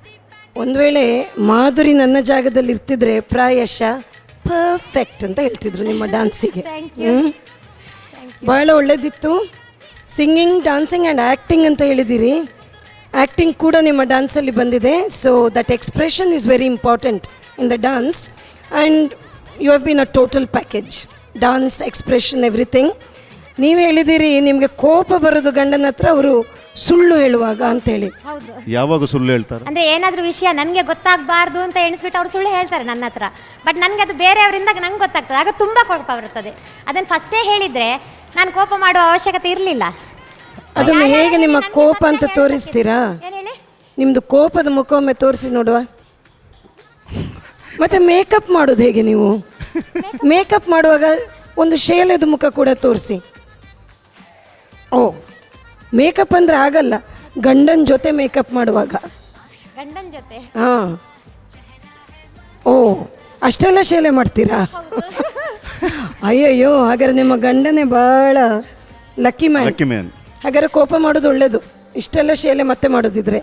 ಒಂದು ವೇಳೆ ಮಾಧುರಿ ನನ್ನ ಜಾಗದಲ್ಲಿ ಇರ್ತಿದ್ರೆ ಪ್ರಾಯಶಃ perfect ಅಂತ ಹೇಳ್ತಿದ್ರು ನಿಮ್ಮ ಡ್ಯಾನ್ಸಿಗೆ ಭಾಳ ಒಳ್ಳೇದಿತ್ತು ಸಿಂಗಿಂಗ್, ಡಾನ್ಸಿಂಗ್ ಆ್ಯಂಡ್ ಆ್ಯಕ್ಟಿಂಗ್ ಅಂತ ಹೇಳಿದ್ದೀರಿ. ಆ್ಯಕ್ಟಿಂಗ್ ಕೂಡ ನಿಮ್ಮ ಡ್ಯಾನ್ಸಲ್ಲಿ ಬಂದಿದೆ. So that expression is very important in the dance and you have been a total package, dance, expression, everything. ನೀವು ಹೇಳಿದ್ದೀರಿ ನಿಮಗೆ ಕೋಪ ಬರೋದು ಗಂಡನ ಹತ್ರ ಅವರು ಸುಳ್ಳು ಹೇಳುವಾಗ ಅಂತೇಳಿ. ಯಾವಾಗ ಸುಳ್ಳು ಹೇಳ್ತಾರೆ? ಅಂದರೆ ಏನಾದರೂ ವಿಷಯ ನನಗೆ ಗೊತ್ತಾಗಬಾರ್ದು ಅಂತ ಎಣಿಸ್ಬಿಟ್ಟು ಅವ್ರು ಸುಳ್ಳು ಹೇಳ್ತಾರೆ ನನ್ನ ಹತ್ರ. ಬಟ್ ನನಗೆ ಅದು ಬೇರೆಯವರಿಂದ ನಂಗೆ ಗೊತ್ತಾಗ್ತದೆ, ಆಗ ತುಂಬ ಕೋಪ ಬರ್ತದೆ. ಅದನ್ನು ಫಸ್ಟೇ ಹೇಳಿದರೆ ನಾನು ಕೋಪ ಮಾಡುವ ಅವಶ್ಯಕತೆ ಇರಲಿಲ್ಲ. ಅದು ಹೇಗೆ ನಿಮ್ಮ ಕೋಪ ಅಂತ ತೋರಿಸ್ತೀರಾ? ನಿಮ್ಮದು ಕೋಪದ ಮುಖವೊಮ್ಮೆ ತೋರಿಸಿ ನೋಡುವ. ಮತ್ತು ಮೇಕಪ್ ಮಾಡೋದು ಹೇಗೆ ನೀವು? ಮೇಕಪ್ ಮಾಡುವಾಗ ಒಂದು ಶೇಲೆದು ಮುಖ ಕೂಡ ತೋರಿಸಿ. ಓ, ಮೇಕಪ್ ಅಂದರೆ ಆಗಲ್ಲ, ಗಂಡನ ಜೊತೆ ಮೇಕಪ್ ಮಾಡುವಾಗ. ಗಂಡನ ಜೊತೆ? ಹಾಂ. ಓ, ಅಷ್ಟೆಲ್ಲ ಶೇಲೆ ಮಾಡ್ತೀರಾ? ಅಯ್ಯಯ್ಯೋ, ಹಾಗಾದ್ರೆ ನಿಮ್ಮ ಗಂಡನೇ ಭಾಳ ಲಕ್ಕಿ ಮ್ಯಾನ್. ಹಾಗಾದ್ರೆ ಕೋಪ ಮಾಡೋದು ಒಳ್ಳೇದು, ಇಷ್ಟೆಲ್ಲ ಶೇಲೆ ಮತ್ತೆ ಮಾಡೋದಿದ್ರೆ.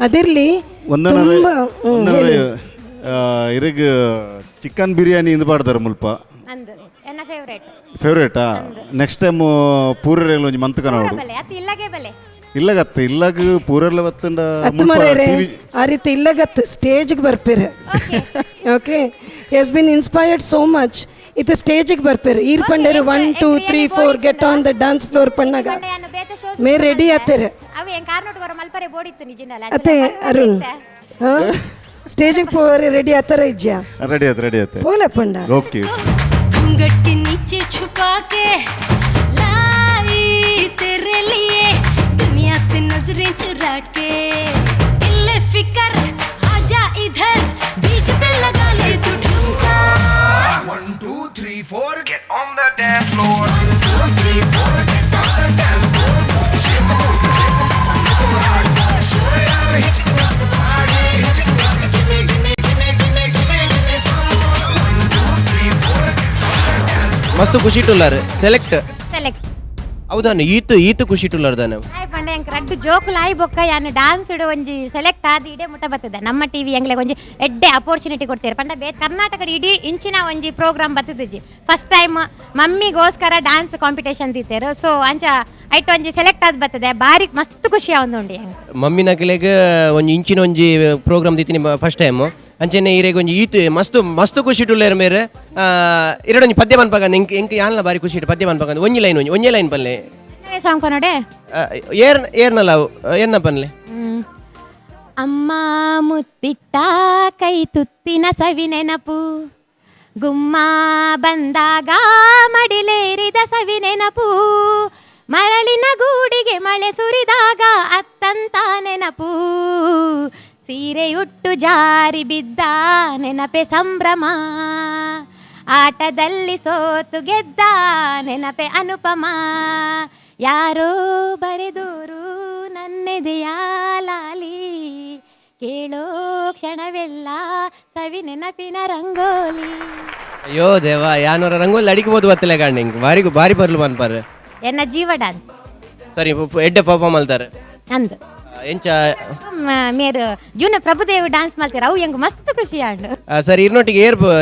ಅದಿರಲಿ. ಇರಗ ಚಿಕನ್ ಬಿರಿಯಾನಿ ಇಂದು ಬಾಡ್ದಾರ ಮುಲ್ಪ ಫೇವ್ರೇಟಾ? ನೆಕ್ಸ್ಟ್ ಟೈಮ್ ಪೂರರೆಲ್ಲ ಒಂಜಿ ಮಂತ್ ಕನೋಡು ಇಲ್ಲಗತ್ತ ಇಲ್ಲಾಗ ಪೂರಲ್ಲ ಬತ್ತಂಡ ಆ ರೀತಿ ಇಲ್ಲಗತ್ತ ಸ್ಟೇಜ್ಗೆ ಬರ್ಪೇರೆ. Okay, has been inspired so much. ಇದು ಸ್ಟೇಜಿಗೆ ಬರ್ಪೇರೆ. ಈರ್ ಪಂಡೇರು 1 2 3 4 get on the dance floor ಪಣ್ಣಾಗ ಮೇ ರೆಡಿ ಆತೇರೆ ಅತ್ತೆ ಅರುಣ್. ಹಾಂ, ಸ್ಟೇಜಿಗೆ ಪೋರೆ ರೆಡಿ ಆತರ ಇಜ್ಜಾ? ರೆಡಿ ಆತ ಪೋಲೆ ಪಂಡ. ಓಕೆ. घूंघट के नीचे छुपा के लाई तेरे लिए दुनिया से नजरें चुरा के इल्ले फिकर आजा इधर बीट पे लगा ले तू ठुमका 1 2 3 4 get on the dance floor 1 2 3 4 get on the dance floor shake the booty shake the booty go hard show it out hit the party hit the give me some 1 2 3 4 ಮಸ್ತ್ ಖುಷಿ ಟುಲ್ಲರ್ ಸೆಲೆಕ್ಟ್ ಹೌದಾನು ಈತು ಖುಷಿ ಟುಲ್ಲರ್ ದಾನ ಆಯ್ ಪಂಡ ಎಂಕ್ ರಡ್ಡು ಜೋಕುಲು ಆಯ್ ಬೊಕ್ಕ ಯಾನು ಡಾನ್ಸ್ ಇಡು ಒಂಜಿ ಸೆಲೆಕ್ಟ್ ಆದಿ ಇಡೆ ಮುಟ್ಟ ಬರ್ತದೆ. ನಮ್ಮ ಟಿವಿ ಎಂಗ್ಲೆ ಒಂಜಿ ಎಡ್ಡೆ ಅಪರ್ಚುನಿಟಿ ಕೊಡ್ತಾರೆ ಪಂಡ ಬೇರೆ ಕರ್ನಾಟಕದ ಇಡೀ ಇಂಚಿನ ಒಂಜಿ ಪ್ರೋಗ್ರಾಮ್ ಬರ್ತದಜಿ. ಫಸ್ಟ್ ಟೈಮ್ ಮಮ್ಮಿಗೋಸ್ಕರ ಡಾನ್ಸ್ ಕಾಂಪಿಟೇಷನ್ ದಿತ್ತೇರು. ಸೊ ಅಂಚ ಐಟ್ ಒಂಜಿ ಸೆಲೆಕ್ಟ್ ಆದ್ ಬರ್ತದೆ, ಬಾರಿ ಮಸ್ತ್ ಖುಷಿ ಆವೊಂದುಂಡಿ. ಮಮ್ಮಿ ನಕಲೆಗ್ ಒಂಜಿ ಇಂಚಿನ ಒಂಜಿ ಪ್ರೋಗ್ರಾಮ್ ದಿತ್ತಿನಿ ಫಸ್ಟ್ ಟೈಮ್ ಅಂಚೆನೆ ಈರೆಗ್ ಒಂಜಿ ಈತು ಮಸ್ತ್ ಖುಷಿ ಟುಲ್ಲೇರ್ ಮೇರೆ ಎರಡೊಂಜಿ ಪದ್ಯ ಬನ್ಪಾಗ ಎಂಕ್ ಯಾನ್ಲ ಬಾರಿ ಖುಷಿ ಇಟ್ಟು ಪದ್ಯ ಬನ್ಪಾಗ ಒಂಜೆ ಲೈನ್ ಪನ್ಲೆ ಸಾಂಗ್ ಪನೋಡೆ ಏರ್ನಲ್ಲ ಎನ್ನ ಪನ್ಲೆ. ಅಮ್ಮ ಮುತ್ತಿಟ್ಟ ಕೈ ತುತ್ತಿನ ಸವಿ ನೆನಪು, ಗುಮ್ಮ ಬಂದಾಗ ಮಡಿಲೇರಿದ ಸವಿ ನೆನಪು, ಮರಳಿನ ಗೂಡಿಗೆ ಮಳೆ ಸುರಿದಾಗ ಅತ್ತಂತ ನೆನಪು, ಸೀರೆಯುಟ್ಟು ಜಾರಿ ಬಿದ್ದ ನೆನಪೆ ಸಂಭ್ರಮ, ಆಟದಲ್ಲಿ ಸೋತು ಗೆದ್ದ ನೆನಪೆ ಅನುಪಮ, ಯಾರೋ ಬರೆದೋರು ನನ್ನೆದೆಯ ಲಾಲಿ, ಕೇಳೋ ಕ್ಷಣವೆಲ್ಲ ಸವಿ ನೆನಪಿನ ರಂಗೋಲಿ. ಅಯ್ಯೋ ದೇವ ಯಾನೋರ ರಂಗೋಲಿ ಅಡಿಕಬಹುದು ಬತ್ತಲೆ ಕಾಣಿಂಗ್ ಬಾರಿ ಬರ್ಲು ಬನ್ಪಾರ ಎನ್ನ ಜೀವ ಡ್ಯಾನ್ಸ್ ಸರಿ ಎಡ್ಡೆ ಪರ್ಫಾರ್ಮ್ ಮಾಡ್ತಾರೆ ಅಂದ್ ಎಂಚ ಮೇರು ಜೂನ ಪ್ರಭುದೇವ್ ಡ್ಯಾನ್ಸ್ ಮಾಡ್ತಾರೆ ಅವು ಹೆಂಗ್ ಮಸ್ತ್ ಖುಷಿ ಆಂಡು. ಸರಿ ಇರ್ನೊಟ್ಟಿಗೆ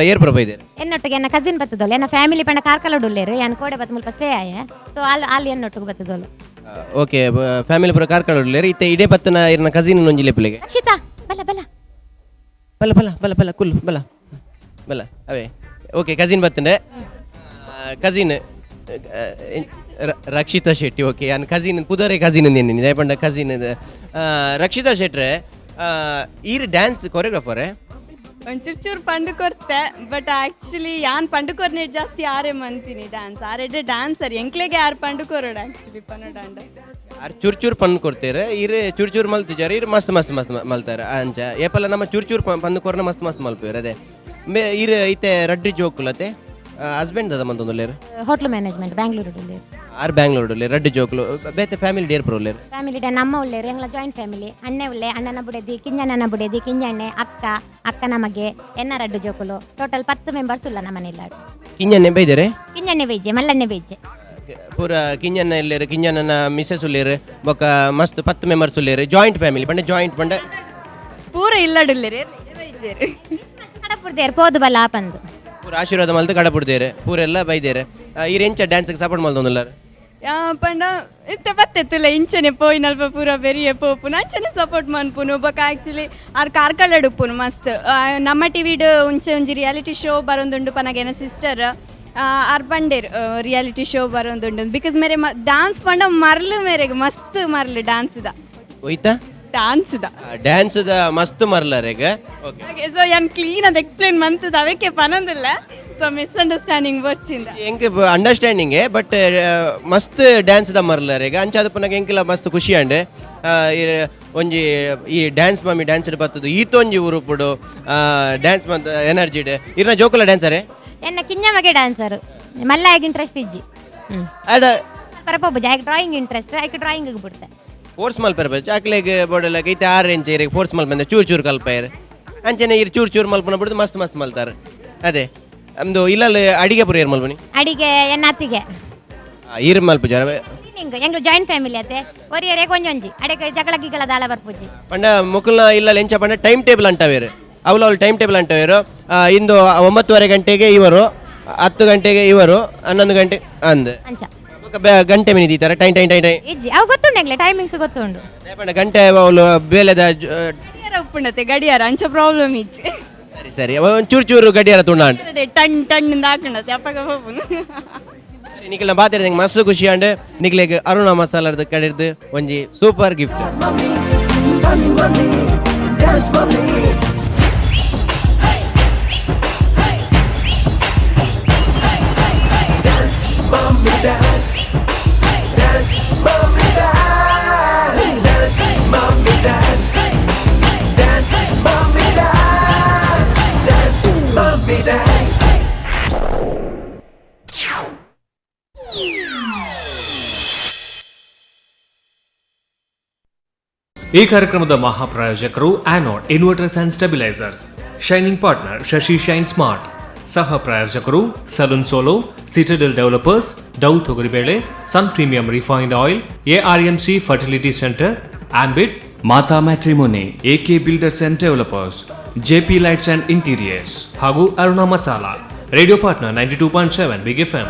ಏರ್ ಪ್ರಭ ಇದೆ ಎನ್ನೊಟ್ಟಿಗೆ ಎನ್ನ ಕಸಿನ್ ಬತ್ತದಲ್ಲ ಎನ್ನ ಫ್ಯಾಮಿಲಿ ಪಂಡ ಕಾರ್ಕಲಡುಲ್ಲೇರು ಎನ್ನ ಕೋಡೆ ಬತ್ತ ಮುಲ್ಪ ಸ್ಟೇ ಆಯ ಸೊ ಅಲ್ಲಿ ಎನ್ನೊಟ್ಟಿಗೆ ಬತ್ತದಲ್ಲ. ಓಕೆ ಫ್ಯಾಮಿಲಿ ಪುರ ಕಾರ್ಕಲಡುಲ್ಲೇರು ಇತ್ತೆ ಇಡೇ ಬತ್ತನ ಇರ್ನ ಕಸಿನ್ ಒಂಜಿ ಲೆಪ್ಪಲಿಗೆ ರಕ್ಷಿತಾ ಬಲ ಬಲ ಬಲ ಬಲ ಬಲ ಬಲ ಕುಲ್ ಬಲ ಬಲ ಅವೇ ಓಕೆ ಕಸಿನ್ ಬತ್ತಂಡೆ ಕಸಿನ್ ರಕ್ಷಿತಾ ಶೆಟ್ಟಿ. ಓಕೆ ಯಾನ್ ಕಸಿನ್ ಪುದರೆ ಕಸಿನ್ ಅಂದೇನಿ ದಯಪಂಡ ಕಸಿನ್ ರಕ್ಷಿತಾ ಶೆಟ್ರೆ ಈರ್ ಡ್ಯಾನ್ಸ್ ಕೊರಿಯೋಗ್ರಾಫರೇ ಒಂಚೂರು ಪಂಡು ಕೊರ್ತೆ ಬಟ್ ಆ್ಯಕ್ಚುಲಿ ಯಾನ್ ಪಂಡು ಕೊರ್ನೆ ಜಾಸ್ತಿ ಆರೆ ಮಂತೀನಿ ಡ್ಯಾನ್ಸ್ ಆರೆಡ್ಡೆ ಡ್ಯಾನ್ಸರ್ ಎಂಕ್ಲೆಗೆ ಯಾರು ಪಂಡು ಕೊರೋಡು ಆ್ಯಕ್ಚುಲಿ ಪನ್ನಡಾಂಡ ಆರು ಚೂರು ಪಂಡು ಕೊಡ್ತೇರೆ ಇರು ಚೂರು ಮಲ್ತಿದ್ದಾರೆ ಇರು ಮಸ್ತ್ ಮಲ್ತಾರೆ ಅಂಚ ಏಪಲ್ಲ ನಮ್ಮ ಚೂರು ಪಂಡು ಕೊರ್ನ ಮಸ್ತ್ ಮಲ್ಪೇರು ಅದೇ ಇರು ಐತೆ ರಡ್ಡಿ ಜೋಕುಲತೆ ಹಸ್ಬೆಂಡ್ ಅದ ಮಂತೊಂದುಲ್ಲೇರು ಹೋಟ್ಲ್ ಮ್ಯಾನೇಜ್ಮೆಂಟ್ ಬ್ಯಾಂಗ್ಳೂರು ಆರು ಬ್ಯಾಂಗ್ಳೂರಲ್ಲಿ ರಡ್ಡಿ ಜೋಕ್ಲು ಬೇತೆ ಫ್ಯಾಮಿಲಿ ಡೇರ್ ಪುರೋಲ್ಲೇರು ಫ್ಯಾಮಿಲಿ ಡೇ ನಮ್ಮ ಉಳ್ಳೇರು ಎಂಗ್ಲ ಜಾಯಿಂಟ್ ಫ್ಯಾಮಿಲಿ ಅಣ್ಣೆ ಉಳ್ಳೆ ಅಣ್ಣನ ಬುಡದಿ ಕಿಂಜಣ್ಣನ ಬುಡದಿ ಕಿಂಜಣ್ಣೆ ಅಕ್ಕನ ಮಗೆ ಎನ್ನ ರಡ್ಡು ಜೋಕುಲು ಟೋಟಲ್ 10 ಮೆಂಬರ್ಸ್ ಉಲ್ಲ ನಮ್ಮ ಮನೆಯಲ್ಲಿ. ಕಿಂಜಣ್ಣೆ ಬೈದರೆ ಕಿಂಜಣ್ಣೆ ಬೈಜೆ ಮಲ್ಲಣ್ಣೆ ಬೈಜೆ ಪೂರ ಕಿಂಜಣ್ಣ ಇಲ್ಲೇರು ಕಿಂಜಣ್ಣನ ಮಿಸ್ಸಸ್ ಉಳ್ಳೇರು ಬೊಕ್ಕ ಮಸ್ತ್ 10 ಮೆಂಬರ್ಸ್ ಉಳ್ಳೇರು ಜಾಯಿಂಟ್ ಫ್ಯಾಮಿಲಿ ಪಂಡೆ ಜಾಯಿಂಟ್ ಪಂಡೆ ಪೂರ ಇಲ್ಲಡುಲ್ಲೇರು ಕಡಪುಡ್ದೇರು ಪೋದು ಬಲ್ಲ ಆಪಂದು ಪೂರ ಆಶೀರ್ವಾದ ಮಲ್ತು ಕಡಪುಡ್ದೇರೆ ಪೂರೆಲ್ಲ ಬೈದೇರೆ ಈ ರೆಂಚ ಡ್ಯಾನ್ಸ್ಗೆ ಸಪೋರ್ಟ್ ಮಲ್ತೊಂದುಲ್ಲಾರು ಪಂಡ ಇತ್ತೆ ಬತ್ತೆತ್ತಿಲ್ಲ ಇಂಚನೆ ಪೋಯಿನಲ್ಪ ಪೂರ ಬೆರಿಯ ಪೋಪುನ ಅಂಚನೆ ಸಪೋರ್ಟ್ ಮನ್ಪುನು ಬೊಕ ಆ್ಯಕ್ಚುಲಿ ಆರ್ ಕಾರ್ಕಳಡ್ ಉಪ್ಪುನು ಮಸ್ತ್ ನಮ್ಮ ಟಿವಿಡ್ ಉಂಚೆ ಒಂಜಿ ರಿಯಾಲಿಟಿ ಶೋ ಬರೊಂದುಂಡು ಪನಗೇನ ಸಿಸ್ಟರ್ ಆರ್ ಬಂಡೇರ್ ರಿಯಾಲಿಟಿ ಶೋ ಬರೊಂದುಂಡು ಬಿಕಾಸ್ ಮೇರೆ ಡಾನ್ಸ್ ಪಂಡ ಮರ್ಲು ಮೇರೆಗೆ ಮಸ್ತ್ ಮರ್ಲು ಡ್ಯಾನ್ಸ್ದ ಹೋಯ್ತಾ ಡ್ಯಾನ್ಸ್ದ ಡ್ಯಾನ್ಸ್ದ ಮಸ್ತ್ ಮರ್ಲರೆಗ ಓಕೆ ಸೊ ಯಾನ್ ಕ್ಲೀನ್ ಅದು ಎಕ್ಸ್ಪ್ಲೇನ್ ಮಂತದ ಅವಕ್ಕೆ ಪನಂದಿಲ್ಲ ಸೊ ಮಿಸ್ಅಂಡರ್ಸ್ಟ್ಯಾಂಡಿಂಗ್ ಬರ್ಚಿಂದ ಎಂಕ್ ಅಂಡರ್ಸ್ಟ್ಯಾಂಡಿಂಗ್ ಬಟ್ ಮಸ್ತ್ ಡ್ಯಾನ್ಸ್ದ ಮರ್ಲರೆಗ ಅಂಚಾದ ಪುನಗ ಎಂಕಿಲ್ಲ ಮಸ್ತ್ ಖುಷಿ ಅಂಡ್ ಒಂಜಿ ಈ ಡ್ಯಾನ್ಸ್ ಮಮ್ಮಿ ಡ್ಯಾನ್ಸ್ ಬರ್ತದು ಈತೊಂಜಿ ಉರುಪುಡು ಡ್ಯಾನ್ಸ್ ಮಂತ್ ಎನರ್ಜಿಡ್ ಇರ್ನ ಜೋಕುಲ ಡ್ಯಾನ್ಸರೇ ಎನ್ನ ಕಿಂಜಮಗೆ ಡ್ಯಾನ್ಸರ್ ಮಲ್ಲ ಆಗಿ ಇಂಟ್ರೆಸ್ಟ್ ಇಜ್ಜಿ ಅಡ ಪರಪೊಬ್ಬ ಆಯ್ಕೆ ಡ್ರಾಯಿಂಗ್ ಇಂಟ್ರೆಸ್ಟ್ ಆಯ್ಕೆ ಡ್ರಾಯಿಂಗ್ ಬಿಡ್ತೆ ಫೋರ್ಸ್ ಮಲ್ಪೆರ್ ಚಾಕ್ಲೆಗ್ ಬೋಡಲಾಗ ಐತೆ ಆರೆಂಚ್ ಇರಿಗೆ ಫೋರ್ಸ್ ಮಲ್ಪಂದ ಚೂರು ಚೂರು ಕಲ್ಪೈರ್ ಅಂಚನೆ ಇರು ಚೂರು ಚೂರು ಮಲ್ಪನ ಬಿಡ್ದು ಮಸ್ತ್ ಮಸ್ತ್ ಮಲ್ತಾರೆ ಅದೇ ನಮ್ದು ಇಲ್ಲಲ್ಲಿ ಅಡಿಗೆ ಪುರ ಏರ್ ಮಲ್ಪನಿ ಅಡಿಗೆ ಎನ್ನ ಅತ್ತಿಗೆ ಈರ್ ಮಲ್ಪ ಜರ ಹಿಂಗೆ ಎಂಗ್ಳು ಜಾಯಿಂಟ್ ಫ್ಯಾಮಿಲಿ ಅತ್ತೆ ಒರಿಯರೆ ಕೊಂಜೊಂಜಿ ಅಡಿಗೆ ಜಗಳ ಗಿಗಳ ದಾಲ ಬರ್ಪುಜಿ ಪಂಡ ಮುಕ್ಕಲ್ನ ಇಲ್ಲ ಎಂಚ ಪಂಡ ಟೈಮ್ ಟೇಬಲ್ ಅಂಟವೇರು ಅವಳು ಟೈಮ್ ಟೇಬಲ್ ಅಂಟವೇರು ಇಂದು 9:30 ಗಂಟೆಗೆ ಇವರು 10 ಗಂಟೆಗೆ ಇವರು 11 ಗಂಟೆ ಅಂದ್ ಅಂಚ ಗಂಟೆ ಮಿನಿ ದೀತಾರ ಟೈಮ್ ಟೈಮ್ ಟೈಮ್ ಟೈಮ್ ಇಜ್ಜಿ ಅವು ಗೊತ್ತುಂಡೆಂಗ್ಲೆ ಟೈಮಿಂಗ್ಸ್ ಗೊತ್ತುಂಡು ಪಂಡ ಗಂಟೆ ಅವಳು ಬೇಲೆದ ಉಪ್ಪುಂಡತೆ ಗಡಿಯಾರ ಅಂಚ ಪ್ರಾಬ್ಲಮ್ ಇಜ್ಜಿ ಸರಿ ಸರಿ ಚೂರು ಚೂರು ಗಡಿಯಾರ ತುಣ್ಣ ಟನ್ ಟನ್ ಹಾಕೊಂಡತೆ ಅಪ್ಪಗ ಹೋಗುನು ನಿಖಿಲ್ನ ಬಾತಿರ ಮಸ್ತ್ ಖುಷಿ ಅಂಡ್ ನಿಖಿಲಿಗೆ ಅರುಣ ಮಸಾಲದ ಕಡೆದು ಒಂಜಿ super gift Dance mommy. Dance mommy dance. Dance mommy dance. Dance mommy dance. Dance mommy dance. Dance mommy dance. ಈ ಕಾರ್ಯಕ್ರಮದ ಮಹಾಪ್ರಾಯೋಜಕರು anode inverters and stabilisers, shining partner Shashi shine smart, ಸಹ ಪ್ರಾಯೋಜಕರು ಸಲೂನ್ ಸೋಲೋ, ಸಿಟಡೆಲ್ ಡೆವಲಪರ್ಸ್, ಡೌ ತೊಗರಿಬೇಳೆ, sun premium refined oil, ARMC fertility centre, ambit, Mata matrimony, AK builders and developers, JP lights and interiors ಹಾಗೂ Aruna masala. Radio partner 92.7 big FM.